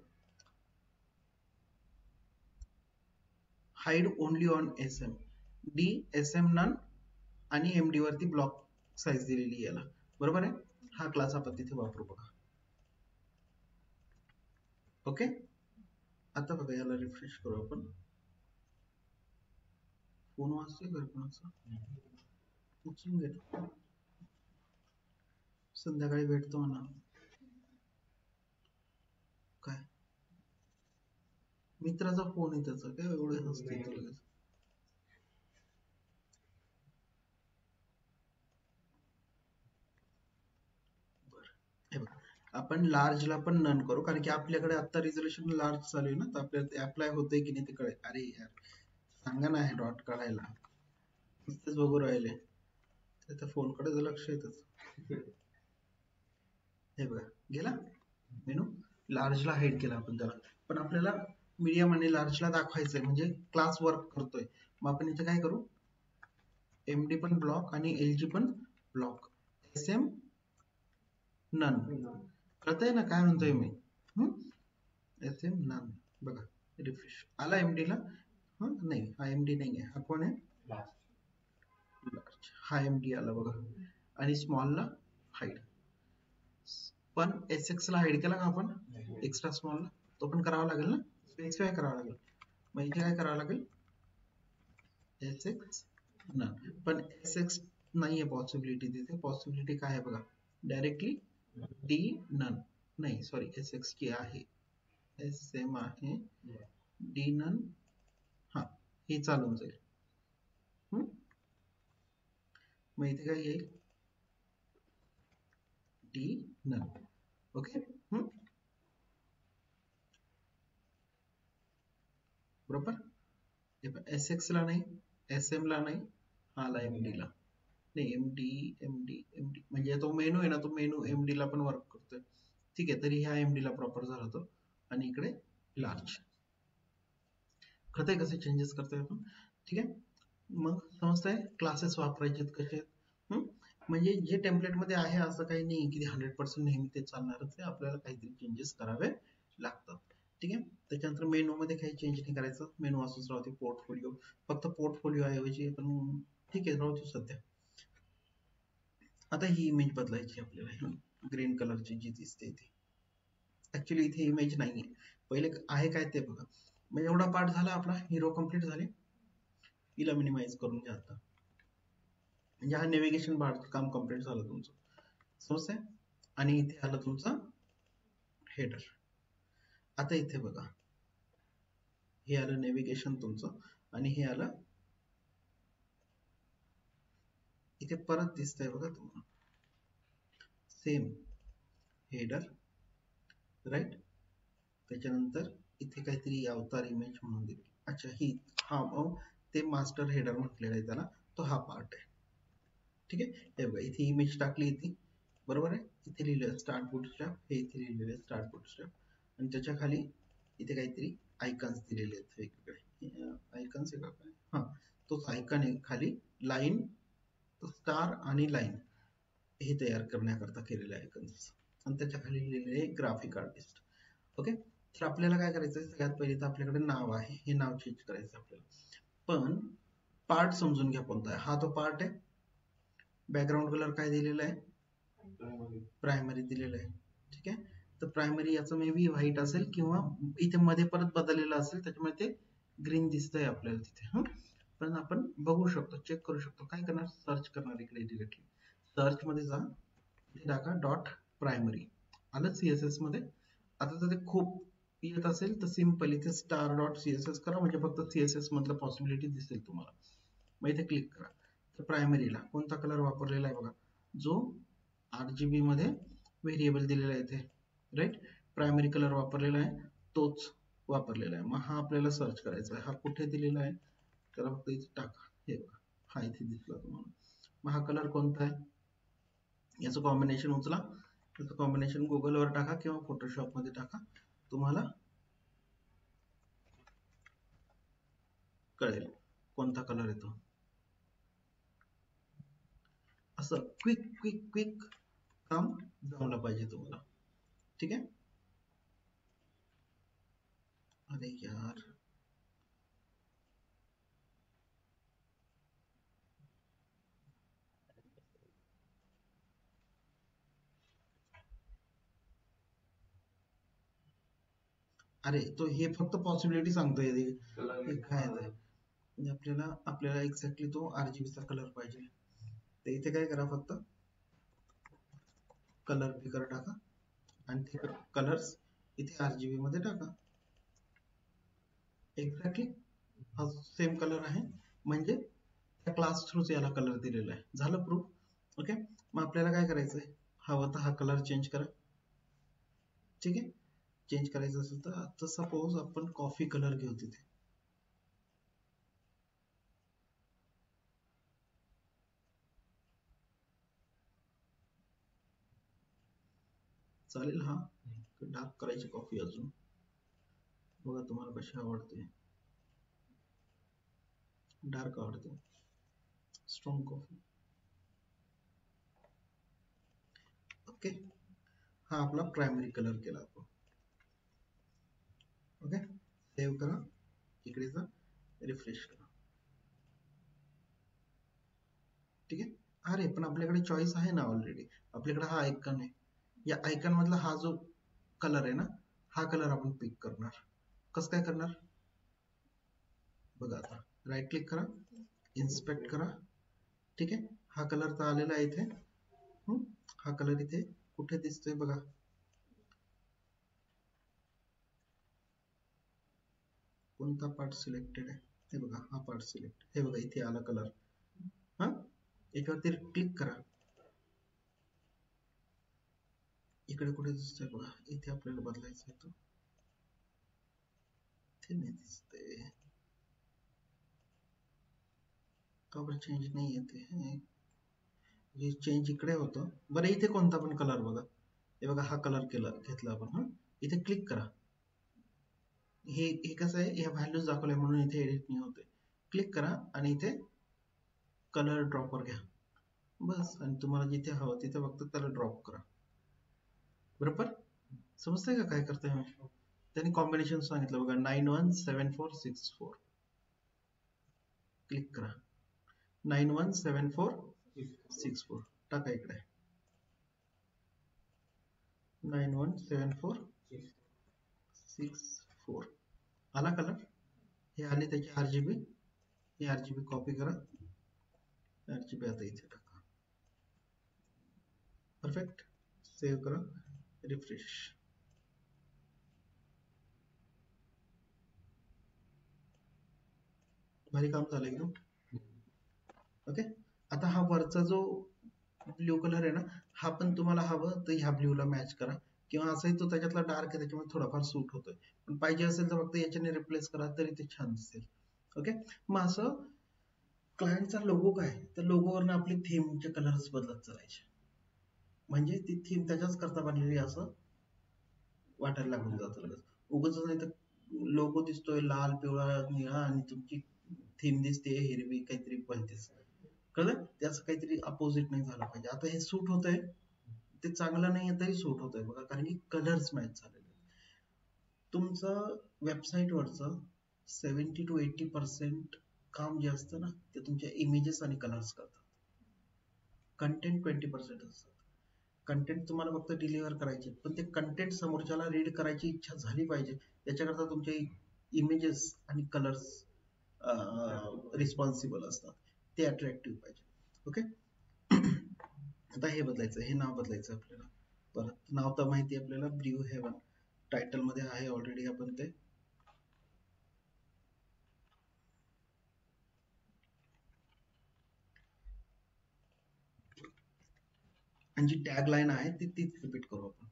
hide only on SM, D SM none आणि MD वरती ब्लॉक साईज दिलेली याला, बरोबर आहे. हा क्लास आपण तिथे वापरू बघा. ओके. आता बघा याला रिफ्रेश करू आपण. फोन वाजतोय का कोणाचा, उचलून घेतो, संध्याकाळी भेटतो म्हणा. काय मित्राचा फोन आहे त्याचा, काय एवढे हसते लगेच. हे बघा, आपण लार्जला पण नन करू, कारण की आपल्याकडे आता रिझोल्युशन लार्ज चालू आहे ना, तर आपल्याला अप्लाय होतंय की नाही ते कळेल. अरे यार सांगा ना हे डॉट काढायला, नुसतेच बघू राहिले, त्याच्या फोनकडे लक्ष येतच. हे बघा गेला मेनू, लार्जला हाईड केला आपण त्याला, पण आपल्याला मीडियम आणि लार्जला दाखवायचंय, म्हणजे क्लास वर्क करतोय. मग आपण इथे काय करू, MD पण ब्लॉक आणि LG पण ब्लॉक, SM नन. कळतंय ना काय म्हणतोय मी. SM none. बघा रिफ्रेश आला MD ला. नाही हा MD नाही आहे, हा कोण आहे, हा MD आला बघा. आणि स्मॉल ला हाईड, पण SX ला हाईड केला का आपण, एक्स्ट्रा स्मॉल ला, तो पण करावा लागेल ना, स्पेसिफाय करावा लागेल. मग इथे काय करावं लागेल, SX नन. पण SX नाहीये पॉसिबिलिटी, तिथे पॉसिबिलिटी काय आहे बघा, डायरेक्टली D नन. नाही सॉरी, SX की आहे, SM आहे, D नन. हा हे चालून जाईल. मग इथे काय येईल, D नन. ओके. बरोबर. SX ला नाही, SM ला नाही, आला MD ला. नाही MD म्हणजे तो मेनू आहे ना, तो मेनू MD ला पण वर्क करतोय. ठीक आहे, तरी ह्या MD ला प्रॉपर झाला तो. आणि इकडे लार्ज. कळतंय कसे चेंजेस करतोय आपण. ठीक आहे, मग समजतंय क्लासेस वापरायचे कसे. म्हणजे जे टेम्पलेट मध्ये आहे असं काही नाही की 100% नेहमी ते चालणारच आहे, आपल्याला काहीतरी चेंजेस करावे लागतात. ठीक आहे. त्याच्यानंतर मेनू मध्ये काही चेंज नाही करायचं, मेनू असंच राहते. पोर्टफोलिओ, फक्त पोर्टफोलिओ ऐवजी पण ठीक आहे राहू दे सध्या. आता ही इमेज बदलायची आपल्याला, ग्रीन कलरची जी दिसते ती. ऍक्च्युली इथे इमेज नाहीये, पहिले आहे काय ते बघा. म्हणजे एवढा पार्ट झाला आपला, हिरो कम्प्लीट झाले. हिला मिनिमाइज करून घ्या आता, म्हणजे हा नेव्हिगेशन बार काम कम्प्लीट झालं तुमचं, समजतंय. आणि इथे आलं तुमचं हेडर. आता इथे बघा, हे आलं नेव्हिगेशन तुमचं, आणि हे आलं इथे परत दिसतंय बघा तुम्हाला, सेम हेडर राईट. त्याच्यानंतर इथे काहीतरी अवतार इमेज म्हणून दिली. अच्छा ही, हा ते मास्टर हेडर म्हटलेला आहे त्याला, तो हा पार्ट आहे. ठीक आहे. हे बघा इथे इमेज टाकली इथे, बरोबर आहे. इथे लिहिलं स्टार्ट बूटस्ट्रॅप, हे इथे लिहिलेलं आहे स्टार्ट बूटस्ट्रॅप, आणि त्याच्या खाली इथे काहीतरी आयकन्स दिलेले आहेत वेगवेगळे. आयकन्स आहे का काय, हा तोच आयकन आहे खाली, लाईन स्टार आणि लाईन हे तयार करण्याकरता केलेले आयकन्स, आणि त्याच्या खाली लिहिलेले ग्राफिक आर्टिस्ट. ओके. तर आपल्याला काय करायचं, सगळ्यात पहिले तर आपल्याकडे नाव आहे, हे नाव चेंज करायचं आपल्याला. पण पार्ट समजून घ्या कोणता आहे, हा तो पार्ट आहे. बॅकग्राऊंड कलर काय दिलेला आहे, प्रायमरी दिलेलं आहे. ठीक आहे, तर प्रायमरी याचं मे बी व्हाईट असेल किंवा इथे मध्ये परत बदललेलं असेल, त्याच्यामुळे ते ग्रीन दिसतंय आपल्याला तिथे. पण आपण बघू शकतो, चेक करू शकतो. काय करणार, सर्च करणार इकडे डिरेक्टली. सर्च मध्ये जा, टाका डॉट प्रायमरी, आलं सीएसएस मध्ये. आता जर ते खूप येत असेल तर सिम्पल इथे स्टार डॉट सीएसएस करा, म्हणजे फक्त सीएसएस मधलं पॉसिबिलिटी दिसेल तुम्हाला. मग इथे क्लिक करा. तर प्रायमरीला कोणता कलर वापरलेला आहे बघा, जो RGB मध्ये व्हेरिएबल दिलेला आहे इथे, राईट. प्रायमरी कलर वापरलेला आहे तोच वापरलेला आहे. मग हा आपल्याला सर्च करायचा आहे. हा कुठे दिलेला आहे, त्याला फक्त इथे टाका. हे बघा, हा इथे दिसला तुम्हाला. मग हा कलर कोणता आहे, याचं कॉम्बिनेशन उचला. त्याचं कॉम्बिनेशन गुगलवर टाका किंवा फोटोशॉप मध्ये टाका, तुम्हाला कळेल कोणता कलर येतो. असं क्विक क्विक क्विक काम जमलं पाहिजे तुम्हाला. ठीक आहे. अरे यार, अरे तो हे फक्त पॉसिबिलिटी सांगतोय. हे काय आहे म्हणजे आपल्याला आपल्याला एक्झॅक्टली तो RGB चा कलर पाहिजे. तर इथे काय करा, फक्त कलर पिकर टाका आणि ते कलर्स इथे RGB मध्ये टाका. एक्झॅक्टली हा सेम कलर आहे, म्हणजे त्या क्लास थ्रूच याला कलर दिलेला आहे. झालं प्रूफ. ओके, मग आपल्याला काय करायचंय, हवं तर हा कलर चेंज करा. ठीक आहे, चेंज करायचं असेल तर आता सपोज आपण कॉफी कलर घेऊ तिथे. चालेल. हा डार्क करायची कॉफी अजून, बघा तुम्हाला कशी आवडते. डार्क आवडते, स्ट्रॉंग कॉफी. ओके, हा आपला प्रायमरी कलर केला आपण. ओके, सेव्ह करा, इकडे जा, रिफ्रेश करा. ठीक आहे. अरे पण आपल्याकडे चॉईस आहे ना ऑलरेडी, आपल्याकडे हा आयकॉन आहे. या आयकॉन मधला हा जो कलर आहे ना, हा कलर आपण पिक करणार. कसं काय करणार बघा. आता राईट क्लिक करा, इन्स्पेक्ट करा. ठीक आहे, हा कलर तर आलेला आहे इथे. हा कलर इथे कुठे दिसतोय बघा, कोणता पार्ट सिलेक्टेड आहे, हे बघा हा पार्ट सिलेक्ट, हे बघा इथे आला कलर. हा, याच्यावरती क्लिक करा. इकडे कुठे दिसतोय बघा, इथे आपल्याला बदलायचा आहे तो. इथे नाही दिसते का बरं, चेंज नाही येते हे, चेंज इकडे होतं. बरं इथे कोणता पण कलर बघा, हे बघा हा कलर केला घेतला आपण. हा, इथे क्लिक करा. हे कसं आहे, ह्या व्हॅल्यूज दाखवल्या म्हणून इथे एडिट नाही होते. क्लिक करा आणि इथे कलर ड्रॉपर घ्या, बस. आणि तुम्हाला जिथे हवं तिथे फक्त त्याला ड्रॉप करा. बरोबर समजतंय का काय करतोय मी. त्यांनी कॉम्बिनेशन सांगितलं बघा, 917464. क्लिक करा, 917464 टाका इकडे. 917464 आला कलर. हे आले त्याचे RGB. हे RGB कॉपी करा, RGB आता इथे टाका. परफेक्ट, सेव्ह करा, रिफ्रेश. भारी काम झालं एकदम. ओके, आता हा वरचा जो ब्ल्यू कलर आहे ना, हा पण तुम्हाला हवं तर ह्या ब्ल्यूला मॅच करा, किंवा असंही तो त्याच्यातला डार्क आहे त्याच्यामुळे थोडाफार सूट होतोय. पण पाहिजे असेल तर फक्त याच्याने रिप्लेस करा तरी ते छान दिसेल. ओके, मग असं क्लायंटचा लोगो काय, तर लोगोवरनं आपली थीमचे कलर्स बदलत चालायचे, म्हणजे ती थीम त्याच्याच करता बनलेली असं वाटायला लागून जातं लगेच. उगाच नाही तर लोगो दिसतोय लाल पिवळा निळा आणि तुमची थीम दिसते हिरवी काहीतरी भलतीच. कळलं, त्याचं काहीतरी अपोजिट नाही झालं पाहिजे. आता हे सूट होतंय, ते चांगलं नाहीये तरी सूट होतंय बघा, कारण की कलर्स मॅच झालेले. तुमचं वेबसाईट वरचं 70 to 80% काम जे असतं ना, ते तुमच्या इमेजेस आणि कलर्स करतात. कंटेंट 20% असतं. कंटेंट तुम्हाला फक्त डिलिव्हर करायचे, पण ते कंटेंट समोरच्याला रीड करायची इच्छा झाली पाहिजे. याच्याकरता तुमचे इमेजेस आणि कलर्स रिस्पॉन्सिबल असतात, ते अट्रॅक्टिव्ह पाहिजे. ओके. आता हे बदलायचं, हे नाव बदलायचं आपल्याला. परत नाव तर माहिती आहे आपल्याला, ब्ल्यू हेवन. टायटल मध्ये आहे ऑलरेडी आपण ते. आणि जी टॅग लाईन आहे ती तीच रिपीट करू आपण.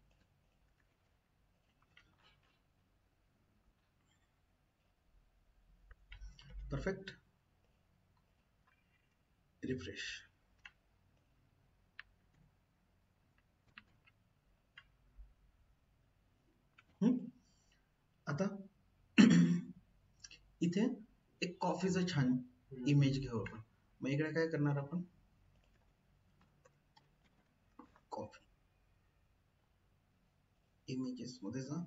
परफेक्ट. रिफ्रेश. आता इथे एक कॉफीचं छान इमेज घेऊ आपण. मग इकडे काय करणार आपण, कॉफी इमेजेस मध्ये जा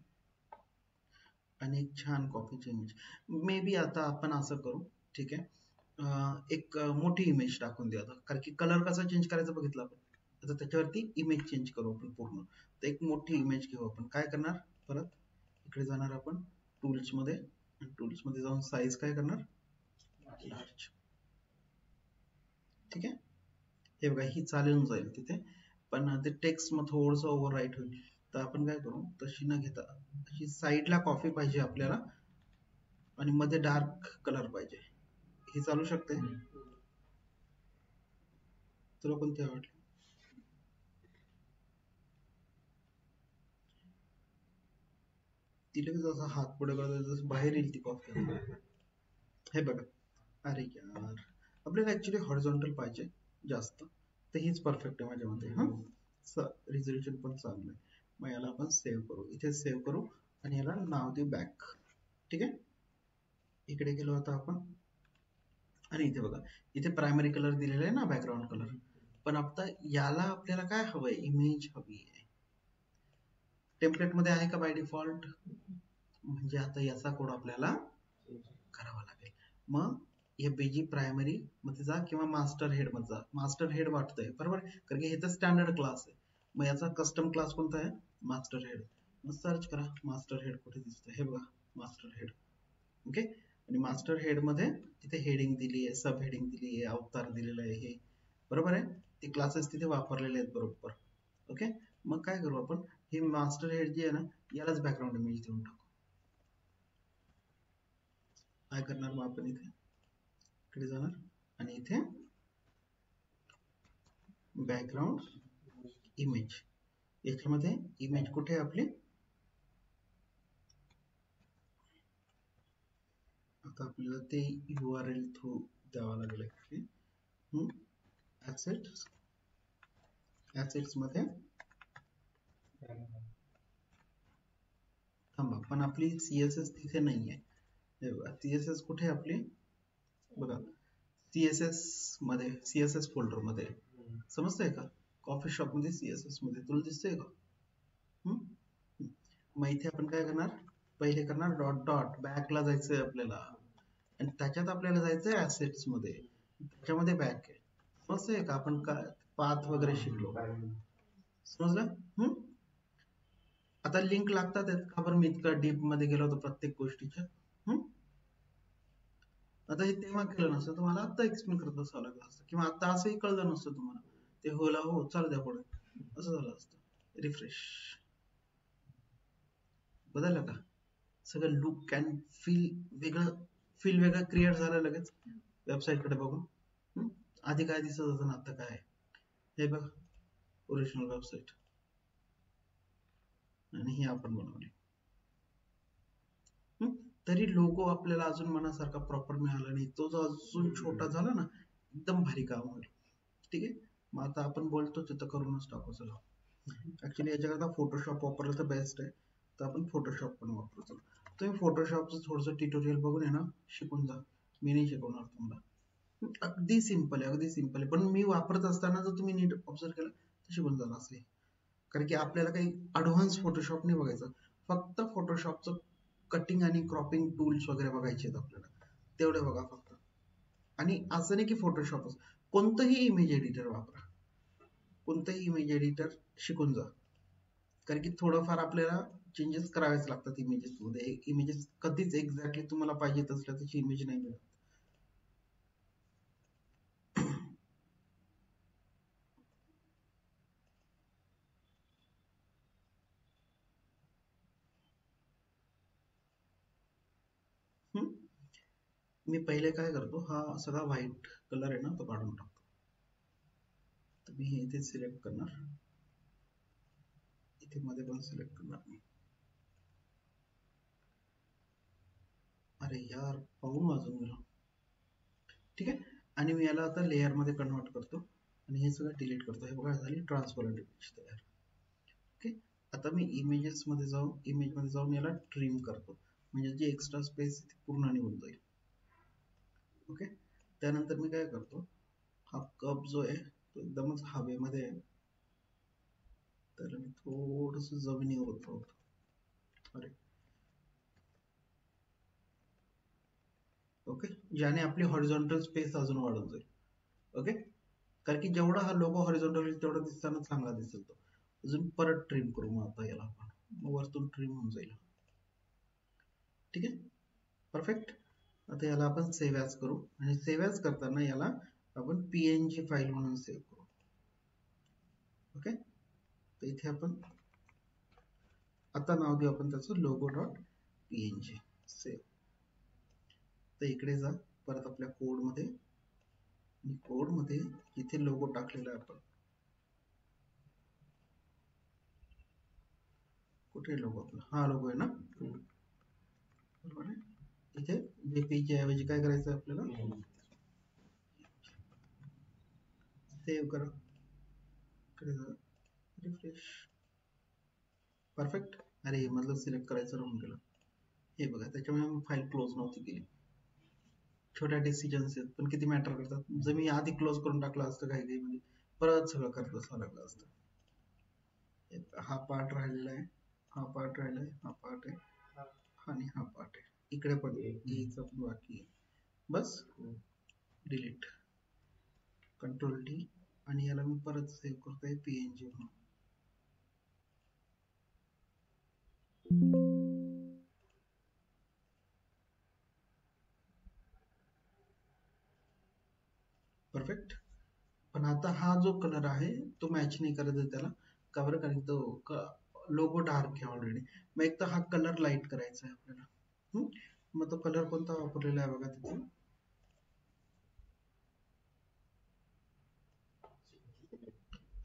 आणि एक छान कॉफीची इमेज. मे बी आता आपण असं करू, ठीक आहे, एक मोठी इमेज टाकून देऊ आता, कारण की कलर कसा चेंज करायचा बघितलं आपण. आता त्याच्यावरती इमेज चेंज करू आपण पूर्ण. तर एक मोठी इमेज घेऊ आपण. काय करणार, परत इकडे जाणार आपण टूल्स मध्ये, टूल्स मध्ये जाऊन साईज काय करणार, लार्ज. ठीक आहे. हे बघा, ही चालून जाईल तिथे, पण ते टेक्स्ट मग थोडस ओव्हर राईट होईल. तर आपण काय करू, तशी न घेता अशी साईडला कॉफी पाहिजे आपल्याला आणि मध्ये डार्क कलर पाहिजे. हे चालू शकते. तुला कोणते आवडले? ती लगेच असा हात पुढे करता बाहेर येईल ती कॉफी. हे बघा, अरे यार, आपल्याला ऍक्च्युली हॉरिझॉन्टल पाहिजे जास्त, तर हीच परफेक्ट आहे माझ्या मते. हा, रिझोल्युशन पण चांगलं आहे. मग याला आपण सेव्ह करू, इथे सेव्ह करू आणि याला नाव देऊ बॅक. ठीक आहे. इकडे गेलो आता आपण आणि इथे बघा, इथे प्रायमरी कलर दिलेला आहे ना, बॅकग्राऊंड कलर. पण आता याला आपल्याला काय हवंय, इमेज हवी आहे. टेम्पलेट मध्ये आहे का बाय डिफॉल्ट? म्हणजे आता याचा कोड आपल्याला करावा लागेल. मग हे बीजी प्रायमरी मध्ये जा किंवा मास्टर हेड मध्ये जा. मास्टर हेड वाटतंय बरोबर, कारण की हे तर स्टँडर्ड क्लास आहे. मग याचा कस्टम क्लास कोणता आहे, मास्टर हेड. मग सर्च करा मास्टर हेड कुठे दिसतंय, हे बघा मास्टर हेड. ओके. आणि मास्टर हेड मध्ये तिथे हेडिंग दिली आहे, सब हेडिंग दिली आहे, अवतार दिलेला आहे, हे बरोबर आहे. ते क्लासेस तिथे वापरलेले आहेत बरोबर. ओके. मग काय करू आपण, ही मास्टर हेड जी आहे ना, यालाच बॅकग्राऊंड इमेज देऊन टाकू. काय करणार मग आपण, इथे इकडे जाणार आणि इथे बॅकग्राऊंड इमेज. याच्यामध्ये इमेज कुठे आहे आपली, आता आपल्याला ते URL थ्रू द्यावं लागेल. ऍसेट्स, ऍसेट्स मध्ये थांबा, पण आपली CSS तिथे नाहीये. CSS कुठे आहे आपली, बघा CSS मध्ये, CSS फोल्डर मध्ये समजतंय का, कॉफी शॉप मध्ये CSS मध्ये तुला दिसतंय का? मग इथे आपण काय करणार, पहिले करणार डॉट डॉट बॅकला जायचंय आपल्याला आणि त्याच्यात आपल्याला जायचंय ऍसेट्स मध्ये, त्याच्यामध्ये बॅक आहे. समजतंय का, आपण काय पाथ वगैरे शिकलो, समजलं? आता लिंक लागतात का बरं, मी इतकं डीप मध्ये गेलो होतो प्रत्येक गोष्टीच्या. आता हे तेव्हा केलं नसतं, तुम्हाला आता एक्सप्लेन करत बसावं लागलं असतं, किंवा आता असंही कळलं नसतं तुम्हाला. ते होला हो, चालू द्या पुढे, असं झालं असतं. रिफ्रेश. बदललं का, सगळं लुक अँड फील वेगळं क्रिएट झालं लगेच वेबसाईट कडे बघून. आधी काय दिसत होतं ना, आता काय, हे बघ ओरिजिनल वेबसाईट, आणि ही आपण बनवली. तरी लोगो आपल्याला अजून मनासारखा प्रॉपर मिळाला नाही, तो जो अजून छोटा झाला ना, एकदम भारी काम होईल. ठीक आहे. मग आता आपण बोलतो तिथं करूनच टाकू. चला, ऍक्च्युली याच्याकरता फोटोशॉप वापरलं तर बेस्ट आहे, तर आपण फोटोशॉप पण वापरू. चला, तुम्ही फोटोशॉपचं थोडंसं ट्युटोरियल बघून आहे ना, शिकून जा. मी नाही शिकवणार तुम्हाला, अगदी सिंपल आहे, अगदी सिंपल आहे. पण मी वापरत असताना जर तुम्ही नीट ऑब्झर्व केलं तर शिकून जाणार असे. कारण की आपल्याला काही ऍडव्हान्स फोटोशॉप नाही बघायचं, फक्त फोटोशॉपचं कटिंग आणि क्रॉपिंग टूल्स वगैरे बघायचे आहेत आपल्याला, तेवढे बघा फक्त. आणि असं नाही की फोटोशॉपच, कोणतंही इमेज एडिटर वापरा, कोणतंही इमेज एडिटर शिकून जा, कारण की थोडंफार आपल्याला चेंजेस करावेच लागतात इमेजेस मध्ये. इमेजेस कधीच एक्झॅक्टली तुम्हाला पाहिजे तसल्या त्याची इमेज नाही मिळत. मी पहिले काय करतो, हा सगळा व्हाईट कलर आहे ना तो काढून टाकतो. तर मी हे इथे सिलेक्ट करणार, इथे मध्ये पण सिलेक्ट करणार मी. अरे यार, पाहून वाजून गेलो. ठीक आहे, आणि मी याला आता लेअर मध्ये कन्वर्ट करतो आणि हे सगळं डिलीट करतो. हे बघा झाली ट्रान्सपरंट इमेज तयार. ओके, आता मी इमेज मध्ये जाऊन याला ट्रिम करतो, म्हणजे जी एक्स्ट्रा स्पेस पूर्ण निघून जाईल. ओके, त्यानंतर मी काय करतो, हा कप जो आहे तो एकदमच हवेमध्ये आहे, त्याला मी थोडस जमिनीवर उतरवतो. अरे ओके, ज्याने आपली हॉरिझॉन्टल स्पेस अजून वाढून जाईल. ओके, कारण की जेवढा हा लोगो हॉरिझॉन्टल होईल तेवढा दिसताना चांगला दिसेल तो. अजून परत ट्रिम करू मग आता याला आपण, मग वरतून ट्रिम होऊन जाईल. ठीक आहे, परफेक्ट. आता याला आपण सेव्ह ॲज करू, आणि सेव्ह ॲज करताना याला आपण पीएनजी फाईल म्हणून सेव्ह करू. ओके, तर इथे आपण आता नाव देऊ आपण त्याचं लोगो डॉट पीएनजी सेव्ह. तर इकडे जा परत आपल्या कोडमध्ये, इथे लोगो टाकलेला आहे आपण. कुठे लोगो आपला, हा लोगो आहे ना, बरोबर आहे. इथे जेपीजी ऐवजी काय करायचं आपल्याला, सेव्ह करा, इकडे जा, रिफ्रेश. परफेक्ट. अरे मतलब सिलेक्ट करायचं राहून गेलं. हे बघा, त्याच्यामुळे मी फाईल क्लोज नव्हती केली. छोट्या डिसिजन्स आहेत पण किती मॅटर करतात. जर मी आधी क्लोज करून टाकलं असतं काही काही म्हणजे परत सगळं करत बसावं लागलं असतं. हा पार्ट राहिलेला आहे, हा पार्ट राहिला आहे, हा पार्ट आहे, आणि हा पार्ट आहे. इकडे पण यायचं पण बाकी आहे. बस डिलीट, कंट्रोल डी, आणि याला मी परत सेव्ह करतोय पीएनजी म्हणून. परफेक्ट. पण आता हा जो कलर आहे तो मॅच नाही करत आहे त्याला. का बरं, कारण तो लोगो डार्क आहे ऑलरेडी. मग एक तर हा कलर लाईट करायचा आहे आपल्याला. मग तो कलर कोणता वापरलेला आहे बघा तिथे,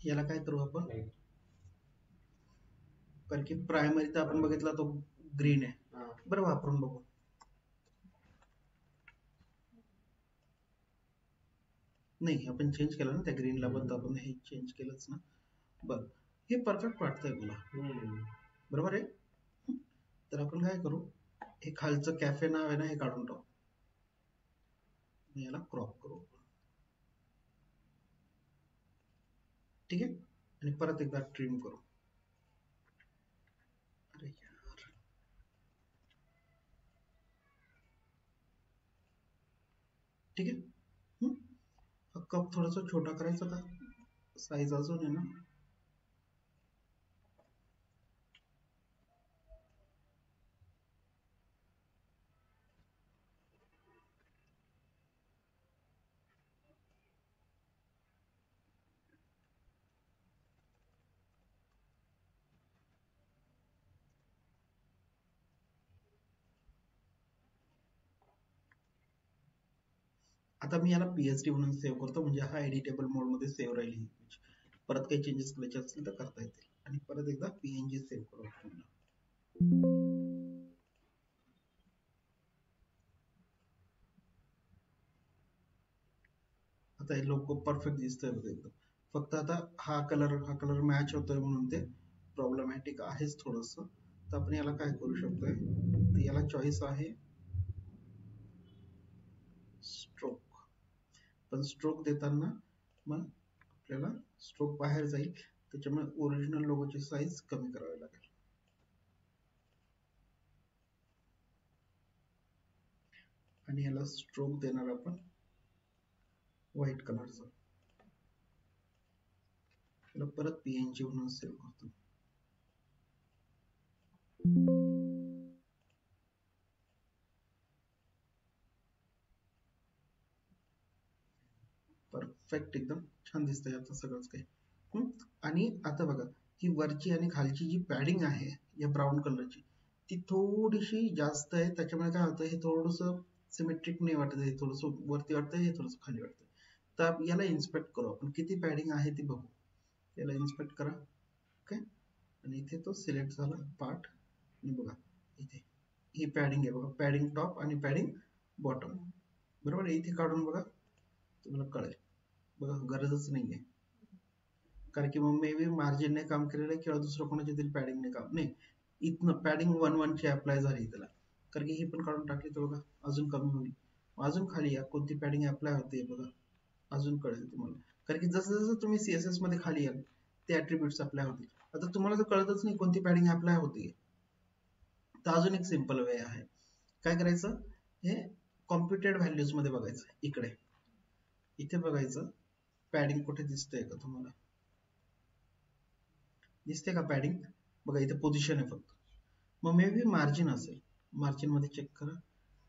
याला काय करू आपण, कारण की प्रायमरी तर आपण बघितला तो ग्रीन आहे. बरं, वापरून बघू. नाही, आपण चेंज केलं ना त्या ग्रीनला, पण तर आपण हे चेंज केलंच ना. बरं, हे परफेक्ट वाटतंय मला, बरोबर आहे. तर आपण काय करू, हे खालचं कॅफे नाव आहे ना, हे काढून टाकू, याला क्रॉप करू. ठीक आहे, आणि परत एकदा ट्रिम करू. अरे यार, ठीक आहे. कप थोडासा छोटा करायचा का, साईज अजून आहे ना. आता मी याला पीएचडी म्हणून सेव्ह करतो, म्हणजे हा एडिटेबल मोड मध्ये सेव्ह राहील ही image. परत काही चेंजेस करायचे असतील तर करता येतील. आणि परत एकदा पीएनजी सेव्ह करू आपण. आता हे लोगो परफेक्ट दिसतोय बघा एकदम. फक्त आता हा कलर मॅच होतोय म्हणून ते प्रॉब्लेमॅटिक आहेच थोडस. तर आपण याला काय करू शकतोय, तर याला चॉईस आहे स्ट्रोक. पण स्ट्रोक देताना मग आपल्याला स्ट्रोक बाहेर जाईल, त्याच्यामुळे ओरिजिनल लोगोची साईज कमी करावी लागेल. आणि याला स्ट्रोक देणार आपण व्हाईट कलरचा. त्याला परत पीएनजी म्हणून सेव्ह करतो. परफेक्ट, एकदम छान दिसतंय आता सगळंच काही. आणि आता बघा, ही वरची आणि खालची जी पॅडिंग आहे या ब्राऊन कलरची, ती थोडीशी जास्त आहे. त्याच्यामुळे काय होतं, हे थोडंसं सिमेट्रिक नाही वाटत, हे थोडंसं वरती वाटतं, हे थोडंसं खाली वाटतं. तर याला इन्स्पेक्ट करू आपण, किती पॅडिंग आहे ती बघू. याला इन्स्पेक्ट करा. ओके, आणि इथे तो सिलेक्ट झाला पार्ट. आणि बघा इथे ही पॅडिंग आहे बघा, पॅडिंग टॉप आणि पॅडिंग बॉटम. बरोबर आहे, इथे काढून बघा, तुम्हाला कळेल. बघा, गरजच नाहीये, कारण की मग मे बी मार्जिनने काम केलेलं आहे किंवा दुसरं कोणाच्या तरी पॅडिंगने काम नाही. इथनं पॅडिंग 1-1 ची अप्लाय झाली त्याला, कारण की ही पण काढून टाकली तर बघा अजून कमी होईल. अजून खाली या, कोणती पॅडिंग अप्लाय होते बघा, अजून कळेल तुम्हाला. कारण की जसं जसं तुम्ही सीएसएस मध्ये खाली याल ते ऍट्रिब्यूट्स अप्लाय होतील. आता तुम्हाला जर कळतच नाही कोणती पॅडिंग अप्लाय होते, तर अजून एक सिंपल वे आहे. काय करायचं, हे कॉम्प्युटेड व्हॅल्यूज मध्ये बघायचं. इकडे इथे बघायचं पॅडिंग कुठे दिसतंय का तुम्हाला, दिसते का पॅडिंग? बघा इथे पोझिशन आहे फक्त. मग मे बी मार्जिन असेल, मार्जिन मध्ये चेक करा.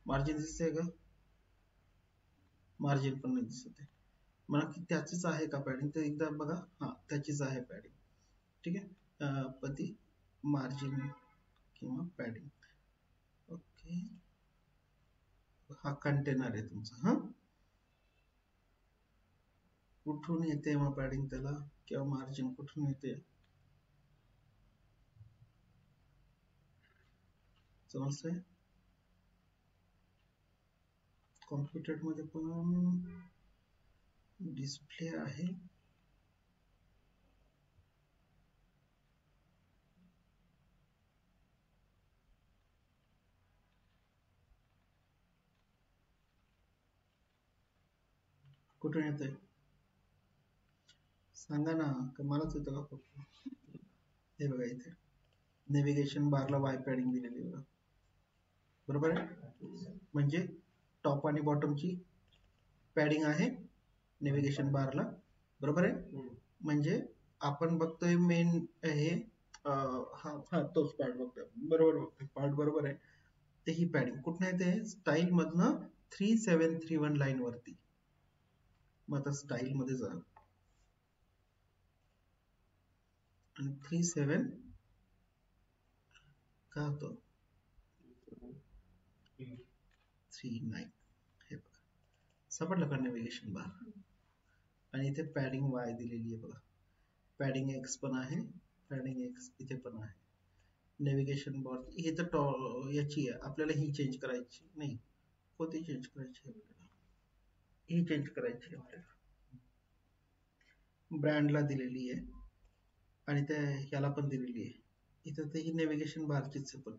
मार्जिन दिसतंय का? मार्जिन पण नाही दिसत आहे. मला की त्याचीच आहे का पॅडिंग, तर एकदा बघा. हा, त्याचीच आहे पॅडिंग. ठीक आहे, पण ती मार्जिन किंवा पॅडिंग. ओके, हा कंटेनर आहे तुमचा. हा, कुठून येते मग पॅडिंग त्याला, किंवा मार्जिन कुठून येते, समजतंय? कॉम्प्युटेड मध्ये पण डिस्प्ले आहे. कुठून येते सांगा ना, का मलाच येतं का फक्त? हे बघा इथे नेव्हिगेशन बारला वाय पॅडिंग दिलेली आहे बघा. बरोबर आहे, म्हणजे टॉप आणि बॉटमची पॅडिंग आहे नेव्हिगेशन बारला. बरोबर आहे, म्हणजे आपण बघतोय मेन हे हा हा तोच पार्ट बघतोय. बरोबर बघतोय पार्ट, बरोबर आहे. ते ही पॅडिंग कुठं येते, स्टाईल मधनं 3731 लाईन वरती. मग आता स्टाईल मध्ये जा आणि 37 का होतं 39, हे बघा सापडलं का नेव्हिगेशन बार. आणि इथे पॅडिंग वाय दिलेली आहे बघा, पॅडिंग एक्स पण आहे, पॅडिंग एक्स इथे पण आहे. नेव्हिगेशन बार हे तर याची आहे, आपल्याला ही चेंज करायची नाही. कोणती चेंज करायची आपल्याला, ही चेंज करायची आपल्याला. ब्रँडला दिलेली आहे आणि त्या ह्याला पण दिलेली आहे. इथं ते ही नेव्हिगेशन बारचीच आहे, पण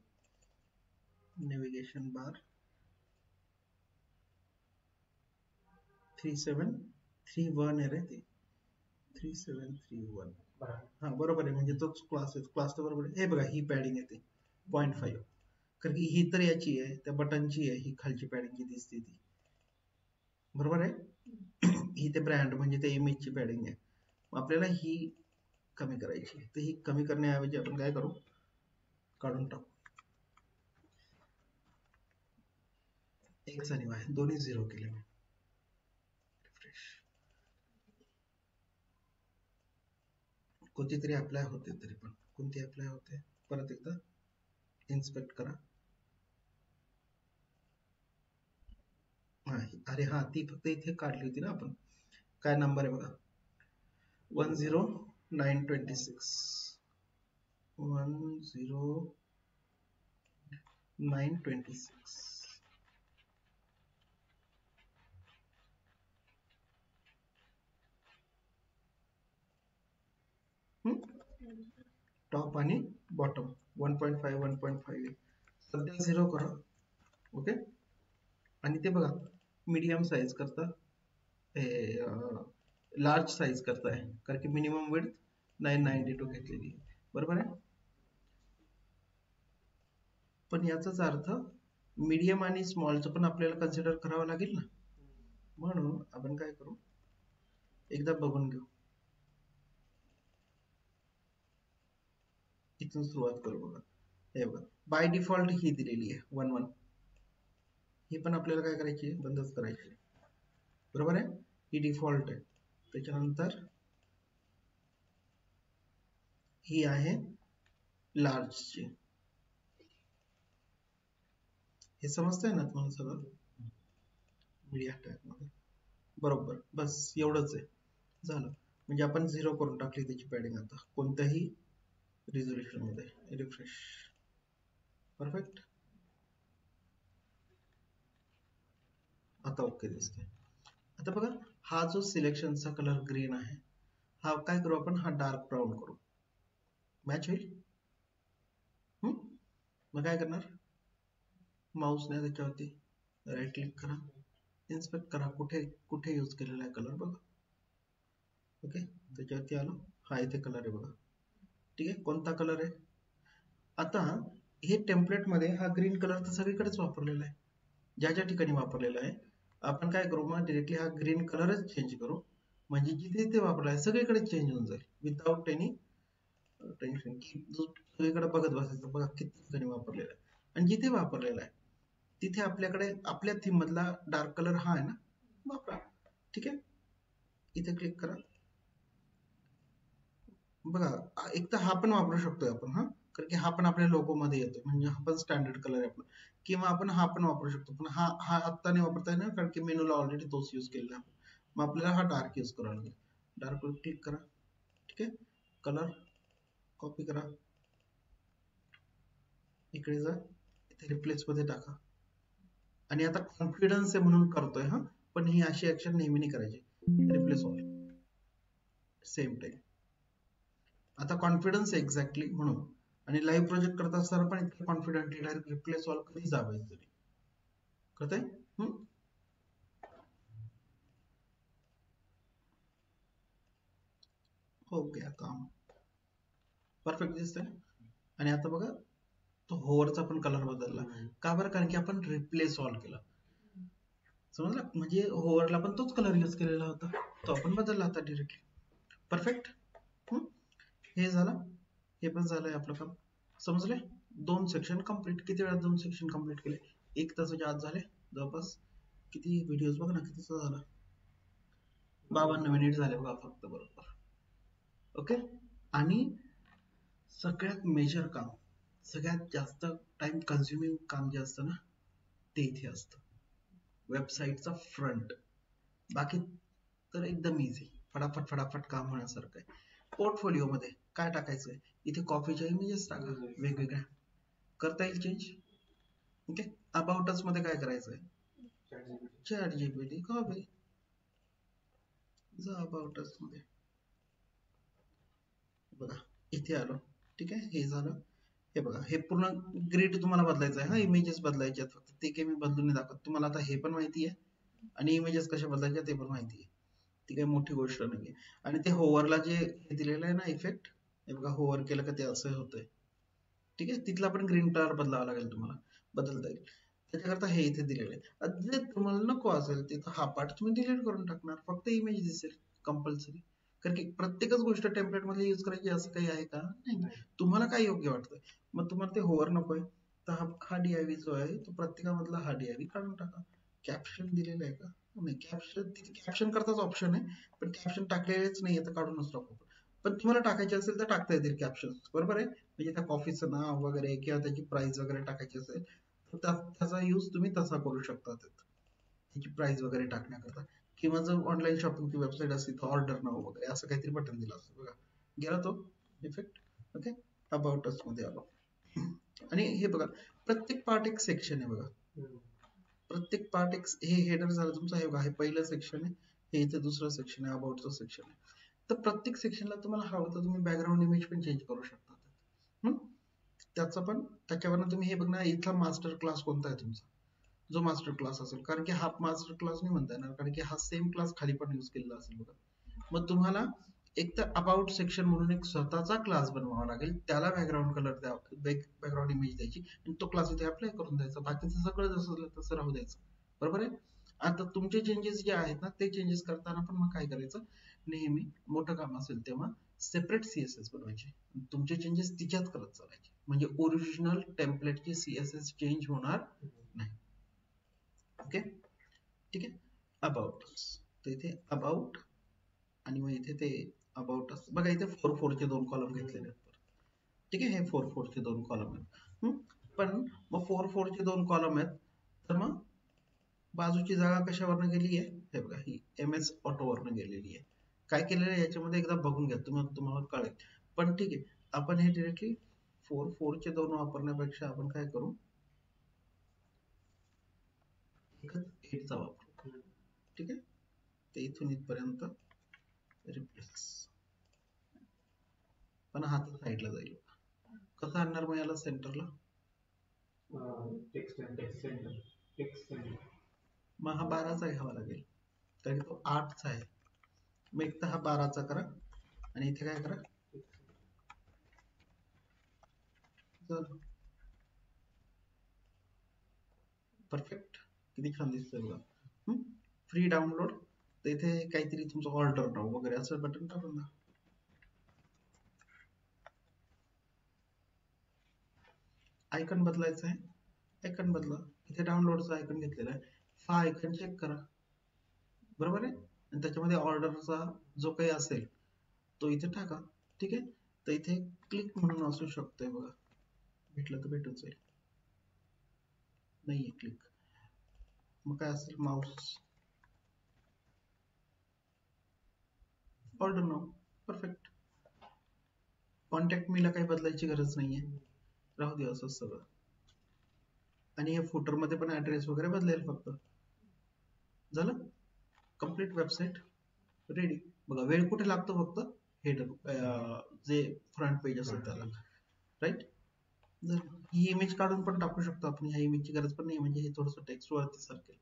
नेव्हिगेशन बार 3731 आहे रे ते, 3731. हा बरोबर आहे, म्हणजे तोच क्लास आहे, क्लास तर बरोबर आहे. हे बघा ही पॅडिंग येते 0.5, कारण की ही तर याची आहे, त्या बटनची आहे, ही खालची पॅडिंग जी दिसते ती. बरोबर आहे, ही ते ब्रँड म्हणजे ते इमेजची पॅडिंग आहे. आपल्याला ही कमी करायची, तर ही कमी करण्याऐवजी आपण काय करू, काढून टाकू. एक्स आणि वाय दोन्ही 0 केले मी. कोणती तरी अप्लाय होते, तरी पण कोणती अप्लाय होते परत एकदा इन्स्पेक्ट करा. हा, अरे हा, ती फक्त इथे काढली होती ना आपण. काय नंबर आहे बघा, 10926, 10926. टॉप आणि बॉटम 1.5 1.5 सध्या 0 करा. ओके, आणि ते बघा मीडियम साईज करता, हे लार्ज साईज करताय, कारण की मिनिमम विड्थ 992 घेतलेली आहे. बरोबर आहे, पण याचाच अर्थ मीडियम आणि स्मॉलचं पण आपल्याला कन्सिडर करावं लागेल ना. म्हणून आपण काय करू, एकदा बघून घेऊ. इथून सुरुवात करू बघा. हे बघा बाय डिफॉल्ट ही दिलेली आहे 1 1. ही पण आपल्याला काय करायची आहे, बंदच करायची आहे. बरोबर आहे, ही डिफॉल्ट आहे. त्याच्यानंतर ही आहे लार्जची. हे समजतंय ना तुम्हाला सगळं मीडिया टॅग मध्ये? बरोबर, बस एवढंच आहे, झालं. म्हणजे आपण 0 करून टाकली त्याची पॅडिंग आता कोणत्याही रिझोल्युशन मध्ये. रिफ्रेश. परफेक्ट. आता ओके दिसतंय. आता बघा हा जो सिलेक्शनचा कलर ग्रीन आहे, हा काय करू आपण, हा डार्क ब्राऊन करू. मॅच होईल. मग काय करणार, माऊसने त्याच्यावरती राईट क्लिक करा, इन्स्पेक्ट करा कुठे कुठे यूज केलेला आहे कलर बघा. ओके, त्याच्यावरती आलो, हा इथे कलर आहे बघा. ठीक आहे, कोणता कलर आहे. आता हे टेम्पलेट मध्ये हा ग्रीन कलर तर सगळीकडेच वापरलेला आहे, ज्या ज्या ठिकाणी वापरलेला आहे. आपण काय करू मग, डिरेक्टली हा ग्रीन कलरच चेंज करू, म्हणजे जिथे जिथे वापरला आहे सगळीकडे चेंज होऊन जाईल विदाउट एनी टेन्शन की सगळीकडे बघत बसायचं. बघा किती ठिकाणी वापरलेला आहे, आणि जिथे वापरलेला आहे तिथे आपल्याकडे आपल्या थीम मधला डार्क कलर हा आहे ना, वापरा. ठीक आहे, इथे क्लिक करा. बघा एक तर हा पण वापरू शकतोय आपण, हा कारण की हा पण आपल्या लोगो मध्ये येतो, म्हणजे हा पण स्टँडर्ड कलर आहे आपला. किंवा आपण हा पण वापरू शकतो, पण हा हा आत्ता नाही वापरता येणार कारण की मेनूला ऑलरेडी तोच यूज केलेला आहे. मग आपल्याला हा डार्क यूज करावा लागेल. डार्क वर क्लिक करा. ठीक आहे, कलर कॉपी करा, इकडे जा, इथे रिप्लेस मध्ये टाका. आणि आता कॉन्फिडन्स आहे म्हणून करतोय हा, पण ही अशी ऍक्शन नेहमी नाही करायची. Replace all same time. आता कॉन्फिडन्स एक्झॅक्टली म्हणून, आणि लाईव्ह प्रोजेक्ट करत असताना पण इतकं कॉन्फिडंटली डायरेक्ट रिप्लेस ऑल कधी जावायचं तरी कळतंय. हो गया काम, परफेक्ट दिसतंय. आणि आता बघा तो होवरचा पण कलर बदलला का बरं, कारण की आपण रिप्लेस ऑल केला. समजलं, म्हणजे होवरला पण तोच कलर यूज केलेला होता, तो आपण बदलला आता डिरेक्टली. परफेक्ट. हे झालं, हे पण झालंय आपलं काम. समजले, 2 सेक्शन कम्प्लीट. किती वेळात 2 सेक्शन कम्प्लीट केले, 1 तासाच्या आत झाले जवळपास. किती व्हिडिओज बघ ना, कितीचा झाला, 52 मिनिट झाले बघा फक्त. बरोबर, ओके. आणि सगळ्यात मेजर काम, सगळ्यात जास्त टाइम कन्झ्युमिंग काम जे असतं ना, ते इथे असतं, वेबसाईटचा फ्रंट. बाकी तर एकदम इझी, फटाफट फटाफट काम होण्यासारखं आहे. पोर्टफोलिओ मध्ये काय टाकायचंय, इथे कॉफीच्या इमेजेस टाका वेगवेगळ्या, करता येईल चेंज. ओके, अबाउटच मध्ये काय करायचंय, ChatGPT कॉपी जा अबाउटच मध्ये. बघा इथे आलो. ठीक आहे, हे झालं. हे बघा, हे पूर्ण ग्रिड तुम्हाला बदलायचं आहे, हा इमेजेस बदलायचे आहेत फक्त, ते काही मी बदलून नाही दाखवत तुम्हाला. आता हे पण माहिती आहे आणि इमेजेस कशा बदलायच्या ते पण माहिती आहे, ती काही मोठी गोष्ट नाहीये. आणि ते होवरला जे दिलेलं आहे ना इफेक्ट, हे बघा होवर केलं का ते असं होतंय. ठीक आहे, तिथला पण ग्रीन कलर बदलावा लागेल तुम्हाला, बदलता येईल. त्याच्याकरता हे इथे दिलेलं आहे. जे तुम्हाला नको असेल तिथं हा पार्ट तुम्ही डिलीट करून टाकणार, फक्त इमेज दिसेल कंपल्सरी. कारण की प्रत्येकच गोष्ट टेम्पलेट मध्ये यूज करायची असं काही आहे का, नाही. तुम्हाला काय योग्य वाटतंय, मग तुम्हाला ते होवर नकोय तर हा DIV जो आहे तो प्रत्येकामधला हा DIV काढून टाका. कॅप्शन दिलेलं आहे का, नाही. कॅप्शन करताच ऑप्शन आहे, पण कॅप्शन टाकलेलेच नाही तर काढूनच टाकू. पण तुम्हाला टाकायचे असेल तर टाकता येतील कॅप्शन, बरोबर आहे. म्हणजे त्या कॉफीचं नाव वगैरे किंवा त्याची प्राइस वगैरे टाकायची असेल तर त्याचा यूज तुम्ही तसा करू शकता, त्याची प्राइस वगैरे टाकण्याकरता. किंवा जर ऑनलाईन शॉपिंगची वेबसाईट असतील तर ऑर्डर नाव वगैरे असं काहीतरी बटन दिलं असतं बघा, गेला तो इफेक्ट. ओके, अबाउट अस मध्ये आलो. आणि हे बघा प्रत्येक पार्ट एक सेक्शन आहे बघा, प्रत्येक पार्ट एक. हे हेडर झालं तुमचं, हे बघा हे पहिलं सेक्शन आहे, हे इथे दुसरं सेक्शन आहे, अबाउटचं सेक्शन आहे. तर प्रत्येक सेक्शनला तुम्हाला हवं तर तुम्ही बॅकग्राऊंड इमेज पण चेंज करू शकता. त्याचं पण त्याच्यावरनं तुम्ही हे बघणार, इथला मास्टर क्लास कोणता आहे तुमचा, जो मास्टर क्लास असेल. कारण की हा मास्टर क्लास नाही म्हणता येणार, कारण की हा सेम क्लास खाली पण यूज केलेला असेल बघा. मग तुम्हाला एक तर अबाउट सेक्शन म्हणून एक स्वतःचा क्लास बनवावा लागेल, त्याला बॅकग्राऊंड कलर द्यावा, बॅकग्राऊंड इमेज द्यायची, आणि तो क्लास इथे अप्लाय करून द्यायचा. बाकीचं सगळं जसं तसं राहू द्यायचं, बरोबर आहे. आता तुमचे चेंजेस जे आहेत ना ते चेंजेस करताना पण मग काय करायचं, नेहमी मोठं काम असेल तेव्हा सेपरेट CSS बनवायचे, तुमचे चेंजेस तिच्यात करत चालायचे, म्हणजे ओरिजिनल टेम्पलेटचे CSS चेंज होणार नाही. ओके, ठीक आहे. अबाउट, तर इथे अबाउट आणि मग इथे ते अबाउट बघा, इथे 4 चे 2 कॉलम घेतलेले आहेत. ठीक आहे, हे 4 चे 2 कॉलम आहेत. पण मग 4 चे 2 कॉलम आहेत, तर मग बाजूची जागा कशावरनं गेली आहे, हे बघा, ही MS ऑटोवरनं गेलेली आहे. काय केलेलं आहे याच्यामध्ये एकदा बघून घ्या, तुम्हाला कळेल. पण ठीक आहे, आपण हे डिरेक्टली 4 चे 2 वापरण्यापेक्षा आपण काय करू, एकच 8 चा वापरू. ठीक आहे, ते इथून इथपर्यंत रिप्लेस, पण हा तर साईडला जाईल. कसं आणणार मग याला सेंटरला, मग हा 12चा घ्यावा लागेल, तरी तो 8चा आहे. मग एक तर हा 12चा करा आणि इथे काय करा, परफेक्ट, किती छान दिसतंय बघा. फ्री डाउनलोड, तर इथे काहीतरी तुमचं ऑर्डर नाव वगैरे असं बटन टाकून द्या. आयकन बदलायचं आहे, आयकन बदला, इथे डाउनलोडचा आयकन घेतलेला आहे, हा आयकन चेक करा, बरोबर आहे, आणि त्याच्यामध्ये ऑर्डरचा जो काही असेल तो इथे टाका. ठीक आहे, तर इथे क्लिक म्हणून असू शकतोय बघा, भेटलं तर भेटूच जाईल, नाहीये क्लिक, मग काय असेल, माऊस ऑर्डर नाव, परफेक्ट. कॉन्टॅक्ट मीला काही बदलायची गरज नाहीये, राहू दे असंच सगळं. आणि हे फुटर मध्ये पण ऍड्रेस वगैरे बदलेल फक्त, झालं. Complete website ready. बघा, वेळ कुठे लागतो, फक्त हेडर जे फ्रंट पेज असेल त्याला, राईट. जर ही इमेज काढून पण टाकू शकतो आपण, ह्या इमेजची गरज पण नाही, म्हणजे हे थोडंसं टेक्स्ट वरती सारखेल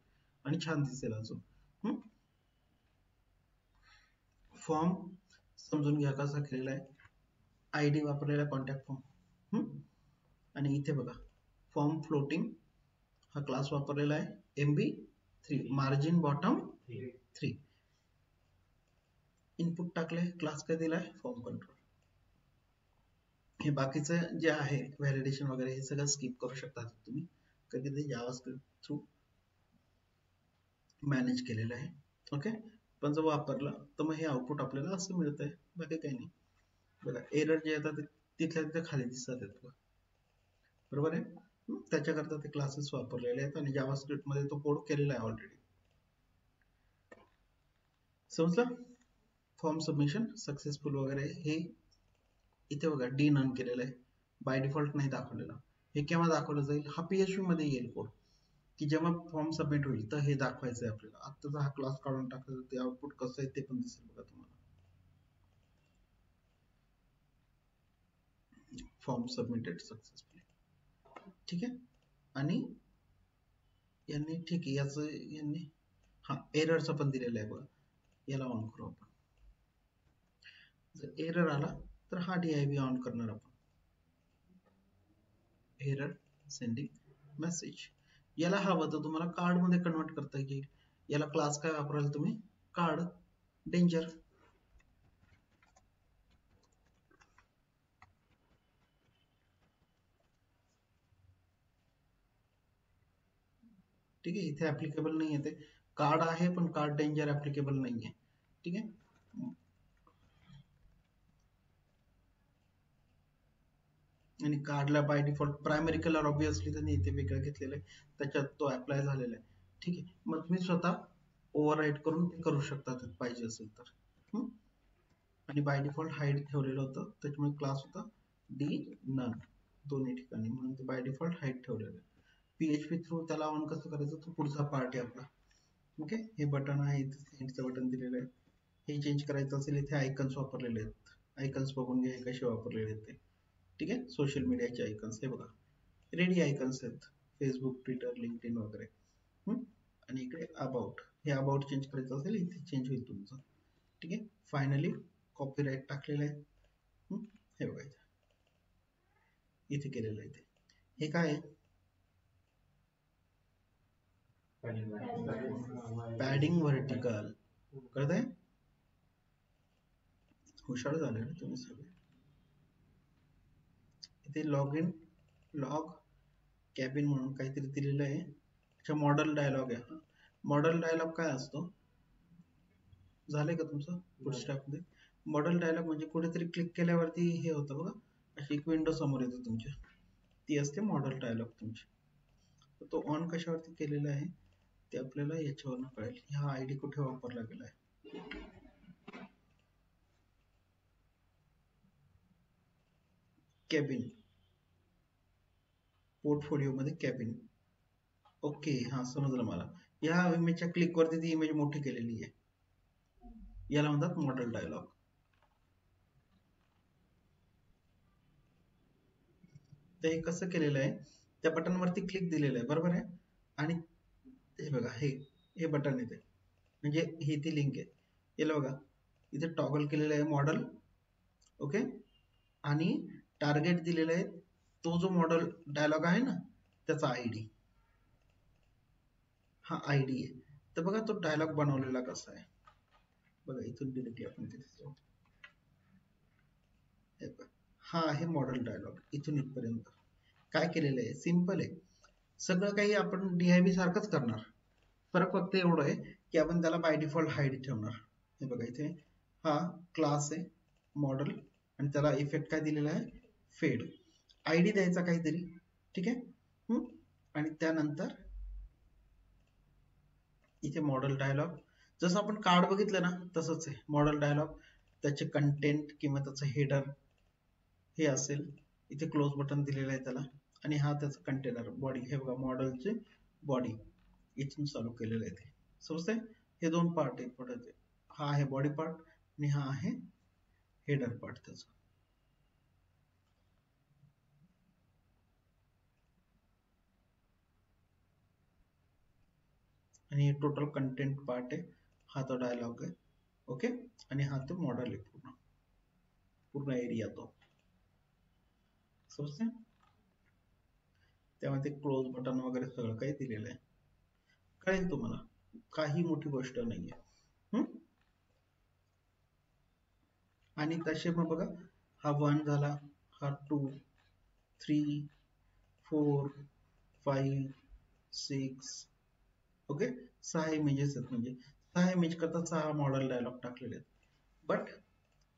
आणि छान दिसेल अजून. फॉर्म समजून घ्या कसा केलेला आहे, आयडी वापरलेला कॉन्टॅक्ट फॉर्म, आणि इथे बघा फॉर्म फ्लोटिंग हा क्लास वापरलेला आहे, MB3 मार्जिन बॉटम 3. इनपुट टाकले, क्लास काय दिलाय, फॉर्म कंट्रोल. हे बाकीचं जे आहे व्हॅलिडेशन वगैरे हे सगळं स्किप करू शकता तुम्ही, कारण की ते जावास्क्रिप्ट थ्रू मॅनेज केलेलं आहे. ओके, पण जर वापरला तर मग हे आउटपुट आपल्याला असं मिळतंय, बाकी काही नाही. बघा, एरर जे येतात ते तिथल्या तिथे खाली दिसतात आहेत, बरोबर आहे. त्याच्याकरता ते क्लासेस वापरलेले आहेत आणि जावास्क्रिप्ट मध्ये तो कोड केलेला आहे ऑलरेडी. समजलं. फॉर्म सबमिशन सक्सेसफुल वगैरे हे इथे बघा डी नन केलेलं आहे, बाय डिफॉल्ट नाही दाखवलेलं. हे केव्हा दाखवलं जाईल, हा PHP मध्ये येईल कोड, की जेव्हा फॉर्म सबमिट होईल तर हे दाखवायचं आहे आपल्याला. आत्ताचा हा क्लास काढून टाकलं ते आउटपुट कसं आहे ते पण दिसेल बघा तुम्हाला. फॉर्म सबमिटेड सक्सेसफुली, ठीक आहे. आणि यांनी ठीक आहे, याचं यांनी हा एररचं पण दिलेलं आहे बघा, याला ऑन करू आपण. जर एरर आला तर हा DIV ऑन करणार आपण, एरर सेंडिंग मेसेज. याला हवं तर तुम्हाला कार्ड मध्ये कन्वर्ट करता येईल. याला क्लास काय वापराल तुम्ही, कार्ड डेंजर. ठीक आहे, इथे ऍप्लिकेबल नाही आहे, ते कार्ड आहे पण कार्ड डेंजर ऍप्लिकेबल नाही आहे. ठीक आहे, आणि कार्डला by default primary colour obviously त्यांनी इथे वेगळं घेतलेलं आहे, त्याच्यात तो अप्लाय झालेला आहे. ठीक आहे, मग तुम्ही स्वतः ओव्हरराईट करून ते करू शकता पाहिजे असेल तर. आणि बाय डिफॉल्ट हाईड ठेवलेलं होतं, त्याच्यामुळे क्लास होता डी नन दोन्ही ठिकाणी, म्हणून ते बाय डिफॉल्ट हाईड ठेवलेलं आहे. PHP थ्रू त्याला ऑन कसं करायचं तो पुढचा पार्ट आहे आपला. ओके, हे बटन आहे, इथे सेंडचं बटन दिलेलं आहे. हे चेंज करायचं असेल, इथे आयकन्स वापरलेले आहेत, आयकन्स बघून घ्या कसे वापरलेले आहेत ते. ठीक आहे, सोशल मीडियाचे आयकन्स हे बघा, रेडी आयकन्स आहेत, फेसबुक, ट्विटर, लिंक्डइन वगैरे. आणि इकडे अबाउट, हे अबाउट चेंज करायचं असेल इथे चेंज होईल तुमचं. ठीक आहे, फायनली कॉपीराईट टाकलेलं आहे. हे बघा इथे केलेलं आहे ते. हे काय आहे, पॅडिंग व्हर्टिकल. कळतंय? हुशार झाले ना तुम्ही सगळे. इथे लॉग कॅबिन म्हणून काहीतरी दिलेलं आहे. अच्छा, मॉडेल डायलॉग आहे. मॉडेल डायलॉग काय असतो? झालंय का तुमचं पुढच्या मध्ये? मॉडेल डायलॉग म्हणजे कुठेतरी क्लिक केल्यावरती हे होतं बघा, अशी एक विंडो समोर येते तुमच्या, ती असते मॉडेल डायलॉग तुमची. तर तो ऑन कशावरती केलेला आहे ते आपल्याला याच्यावरनं कळेल. हा आयडी कुठे वापरला गेला आहे. कॅबिन, पोर्टफोलिओ मध्ये कॅबिन. ओके, हा समजलं मला. या इमेजच्या क्लिक वरती ती इमेज मोठी केलेली आहे, याला म्हणतात मॉडेल डायलॉग. ते कसं केलेलं आहे, त्या बटन वरती क्लिक दिलेलं आहे बरोबर आहे, आणि हे बघा हे बटन येते म्हणजे ही ती लिंक आहे. याला बघा इथे टॉगल केलेलं आहे मॉडेल. ओके, आणि टार्गेट दिलेलं आहे तो जो मॉडेल डायलॉग आहे ना त्याचा आयडी, हा आयडी आहे. तर बघा तो डायलॉग बनवलेला कसा आहे बघा, इथून डिलीट आपण तिथे जाऊ. हा आहे मॉडेल डायलॉग. इथून इथपर्यंत काय केलेलं आहे, सिंपल आहे. सगळं काही आपण DIV सारखंच करणार. फरक फक्त एवढं आहे की आपण त्याला बाय डिफॉल्ट हाईड ठेवणार. हे बघा इथे हा क्लास आहे मॉडेल, आणि त्याला इफेक्ट काय दिलेला आहे, फेड. आयडी द्यायचा काहीतरी, ठीक आहे. आणि त्यानंतर इथे मॉडेल डायलॉग, जसं आपण कार्ड बघितलं ना तसंच आहे मॉडेल डायलॉग. त्याचे कंटेंट किंवा त्याचं हेडर हे असेल. इथे क्लोज बटन दिलेलं आहे त्याला, आणि हा त्याचा कंटेनर बॉडी. हे बघा मॉडेलचे बॉडी इथून चालू केलेलं आहे ते. समजतंय? हे दोन पार्ट आहेत पडते. हा आहे बॉडी पार्ट आणि हा आहे हेडर पार्ट त्याचा. आणि हे टोटल कंटेंट पार्ट आहे. हा तो डायलॉग आहे. ओके, आणि हा तो मॉडेल आहे पूर्ण एरिया तो. समजतंय? त्यामध्ये क्लोज बटन वगैरे सगळं काही दिलेलं आहे. कळेल तुम्हाला, काही मोठी गोष्ट नाहीये. आणि तसे मग बघा, हा 1 झाला, हा 2, 3, 4, 5, 6. ओके, 6 इमेजेस आहेत. म्हणजे 6 इमेज करता 6 मॉडेल डायलॉग टाकलेले आहेत. बट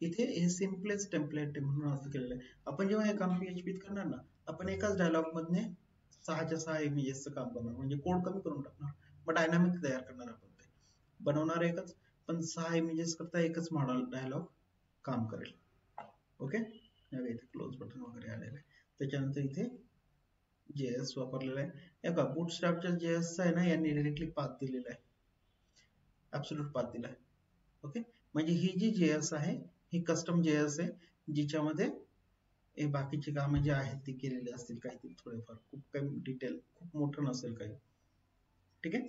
इथे हे सिम्पलेस्ट टेम्पलेट म्हणून असं केलेलं आहे. आपण जेव्हा हे काम PHP करणार ना, आपण एकाच डायलॉग मधने 6च्या 6 इमेजेसचं काम करणार, म्हणजे कोड कमी करून टाकणार. मग डायनामिक तयार करणार आपण. ते बनवणार एकच, पण 6 इमेजेस करता एकच मॉडेल डायलॉग काम करेल. ओके, इथे क्लोज बटन वगैरे आलेलं आहे. त्याच्यानंतर इथे JS वापरलेला आहे. हे बघा बूटस्ट्रॅपच्या JS आहे ना, यांनी डायरेक्टली पाथ दिलेला आहे, ऍब्सोल्यूट पाथ दिला आहे. ओके, म्हणजे ही जी JS आहे ही कस्टम JS आहे, जिच्यामध्ये हे बाकीची कामं जी आहेत ती केलेली असतील काहीतरी थोडेफार, खूप काही डिटेल खूप मोठं नसेल काही. ठीक आहे,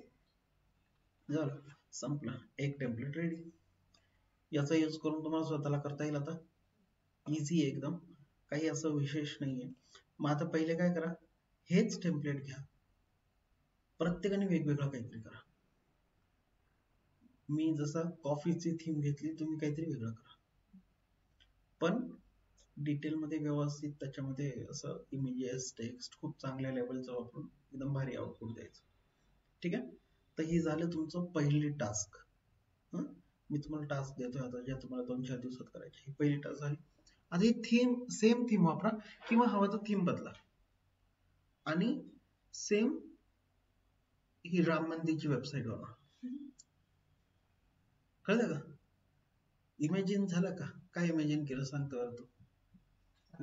झालं, संपलं. एक टेम्पलेट रेडी. याचा यूज करून तुम्हाला स्वतःला करता येईल. आता इझी आहे एकदम, काही असं विशेष नाहीये. मग आता पहिले काय करा, हेच टेम्पलेट घ्या, प्रत्येकाने वेगवेगळं काहीतरी करा. मी जसं कॉफीची थीम घेतली, तुम्ही काहीतरी वेगळं करा, पण डिटेलमध्ये व्यवस्थित त्याच्यामध्ये असं इमेजेस टेक्स्ट खूप चांगल्या लेवलचं वापरून एकदम भारी आउटपुट द्यायचं. ठीक आहे, तर ही झालं तुमचं पहिली टास्क. मी तुम्हाला टास्क देतोय आता, ज्या तुम्हाला 2-4 दिवसात करायची. ही पहिली टास्क झाली. आता ही थीम, सेम थीम वापरा किंवा हवं तर थीम बदला, आणि सेम ही राम मंदिरची वेबसाईट वापरा. कळलं का? इमॅजिन झालं का? काय इमॅजिन केलं सांगतो तू?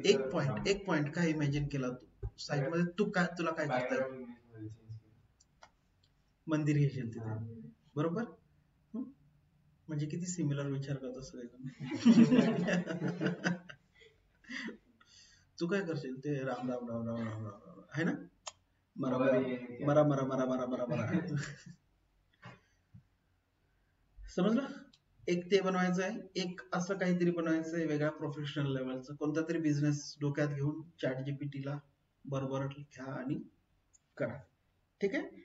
एक पॉइंट काय इमॅजिन केला तू साईट मध्ये? तुला काय करता येईल? मंदिर घेशील तिथे, बरोबर? म्हणजे किती सिमिलर विचार करत सगळेजण. तू काय करशील? ते राम राम राम राम राम राम आहे ना, मरा मरा मरा मरा मरा मरा मरा. समजलं? एक ते बनवायचं आहे, एक असं काहीतरी बनवायचं आहे वेगळ्या प्रोफेशनल लेवलचं. कोणता तरी बिझनेस डोक्यात घेऊन ChatGPT ला बरोबर घ्या आणि करा. ठीक आहे,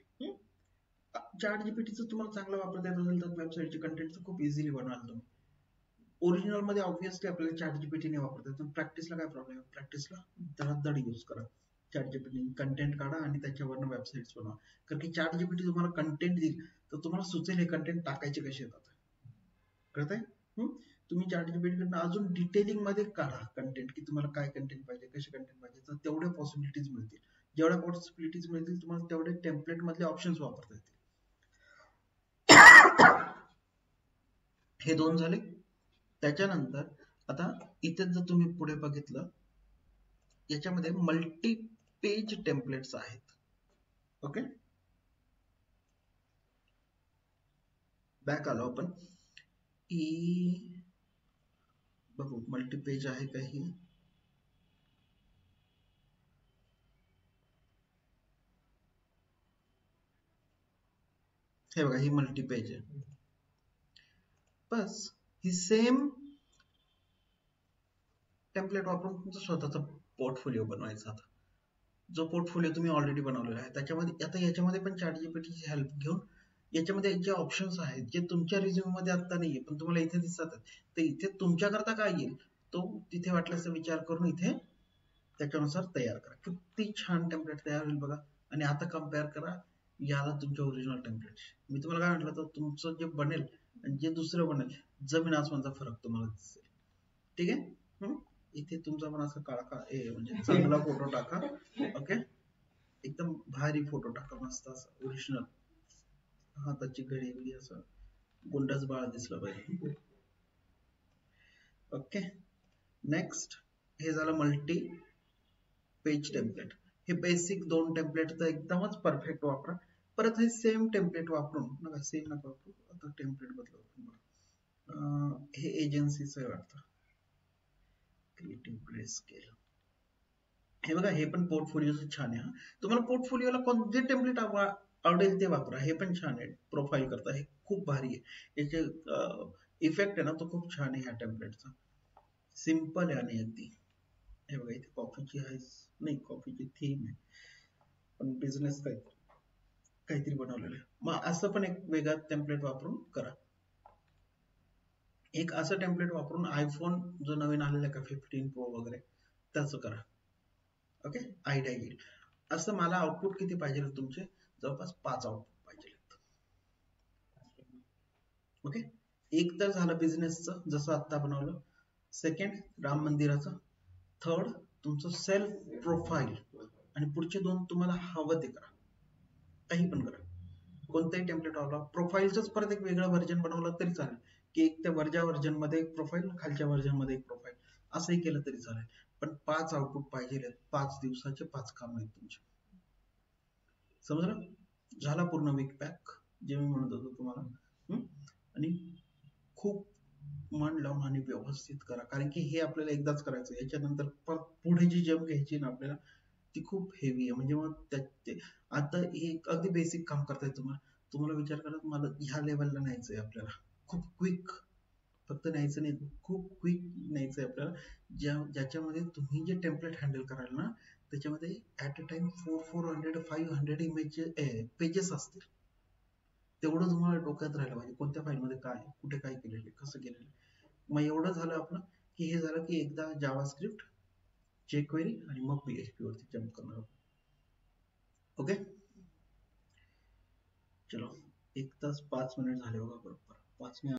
चॅट जीपीटीचं तुम्हाला चांगलं वापरता येत असेल तर वेबसाईटचे कंटेंट खूप इझिली बनवाल तुम्ही. ओरिजिनल मध्ये ऑब्व्हियसली आपल्याला चॅट जीपीटी नाही वापरता येत, पण प्रॅक्टिसला काय प्रॉब्लेम आहे, प्रॅक्टिसला धडाधड यूज करा चॅट जीपीटी, कंटेंट काढा आणि त्याच्यावरनं वेबसाईट्स बनवा. कारण की चॅट जीपीटी तुम्हाला कंटेंट देईल तर तुम्हाला सुचेल हे कंटेंट टाकायचे कसे येतात, कळतंय? तुम्ही चॅट जीपीटीकडनं अजून डिटेलिंग मध्ये काढा कंटेंट, की तुम्हाला काय कंटेंट पाहिजे, कसे कंटेंट पाहिजे, तर तेवढ्या पॉसिबिलिटीज मिळतील. जेवढ्या पॉसिबिलिटीज मिळतील तुम्हाला तेवढे टेम्पलेट मधले ऑप्शन्स वापरता येतील. हे दोन झाले. त्याच्यानंतर आता इथे जर तुम्ही पुढे बघितलं, याच्यामध्ये मल्टी पेज टेम्पलेट्स आहेत. ओके, बॅक आलो आपण. बघू मल्टी पेज आहे का ही. हे बघा, ही मल्टी पेज आहे. बस ही सेम टेम्पलेट वापरून तुमचा स्वतःचा पोर्टफोलिओ बनवायचा. आता जो पोर्टफोलिओ तुम्ही ऑलरेडी बनवलेला आहे त्याच्यामध्ये, आता याच्यामध्ये पण चॅट जीपीटीची हेल्प घेऊन याच्यामध्ये जे ऑप्शन्स आहेत जे तुमच्या रिझ्यूम मध्ये आता नाहीये पण तुम्हाला इथे दिसतात, तर इथे तुमच्याकरता काय येईल तो तिथे वाटल्यास विचार करून इथे त्याच्यानुसार तयार करा. किती छान टेम्पलेट तयार होईल बघा. आणि आता कम्पेअर करा याला तुमच्या ओरिजिनल टेम्पलेट. मी तुम्हाला काय म्हटलं, तर तुमचं जे बनेल आणि जे दुसरं बनेल जमीन आसमानचा फरक तुम्हाला दिसेल. ठीक आहे. इथे तुमचा पण असं काळा म्हणजे चांगला फोटो टाका. ओके, एकदम भारी फोटो टाका, मस्त असं ओरिजिनल, हाताची घडी बिडी असं गुंडाच बाळ दिसलं पाहिजे. ओके, नेक्स्ट हे झालं मल्टी पेज टेम्पलेट. हे बेसिक दोन टेम्पलेट तर एकदमच परफेक्ट वापरा. परत हे सेम टेम्पलेट वापरून नका, सेम नका वापरू, आता टेम्पलेट बदलू. हे एजन्सीचं आहे वाटतं, क्रिएटिव्ह ग्रे स्केल. हे बघा, हे पण पोर्टफोलिओचं छान आहे. तुम्हाला पोर्टफोलिओला कोणते टेम्पलेट आवडेल ते वापरा. हे पण छान आहे प्रोफाईल करता, हे खूप भारी आहे. याचे इफेक्ट आहे ना तो खूप छान आहे ह्या टेम्पलेटचा. सिम्पल आहे आणि अगदी. हे बघा, इथे कॉफीची आहे, नाही कॉफीची थीम आहे पण बिझनेस काहीतरी बनवलेलं आहे. मग असं पण एक वेगळा टेम्पलेट वापरून करा. एक असं टेम्पलेट वापरून आयफोन जो नवीन आलेला आहे का 15 प्रो वगैरे त्याचं करा. ओके, आयडिया येईल. असं मला आउटपुट किती पाहिजे तुमचे, जवळपास 5 आउटपुट पाहिजे. ओके, एक तर झालं बिझनेसचं जसं आता बनवलं, सेकंड राम मंदिराचं, थर्ड तुमचं सेल्फ प्रोफाईल, आणि पुढचे दोन तुम्हाला हवं ते करा, काही पण करा. कोणताही टेम्पलेट वापरा. प्रोफाईलचंच परत एक वेगळं व्हर्जन बनवलं तरी चालेल, की एक त्या वरच्या व्हर्जन मध्ये एक प्रोफाईल, खालच्या व्हर्जन मध्ये एक प्रोफाईल, असंही केलं तरी चालेल. पण 5 आउटपुट पाहिजे. 5 दिवसाचे 5 काम आहेत तुमचे. समजलं? झाला पूर्ण वीक पॅक जे मी म्हणत होतो तुम्हाला. आणि खूप मन लावून आणि व्यवस्थित करा, कारण की हे आपल्याला एकदाच करायचं. याच्यानंतर पुढे जी जंप घ्यायची ना आपल्याला ती खूप हेवी आहे. म्हणजे मग आता हे अगदी बेसिक काम करताय तुम्हाला विचार करा, मला ह्या लेवलला न्यायचंय आपल्याला, खूप क्विक, फक्त न्यायचं नाही, खूप क्विक न्यायचंय आपल्याला, ज्याच्यामध्ये तुम्ही जे टेम्पलेट हँडल कराल ना त्याच्यामध्ये at a time 400-500 image pages असतील. तेवढं तुम्हाला डोक्यात राहायला पाहिजे, कोणत्या फाईलमध्ये काय, कुठे काय केलेलं, कसं केलेलं. मग एवढं झालं आपलं, की हे झालं की एकदा जावास्क्रिप्ट, jQuery आणि मग PHP वरती जंप करणार आहोत. ओके, चलो 1 तास 5 मिनिट झाले बघा, बरोबर 5 मिनिट.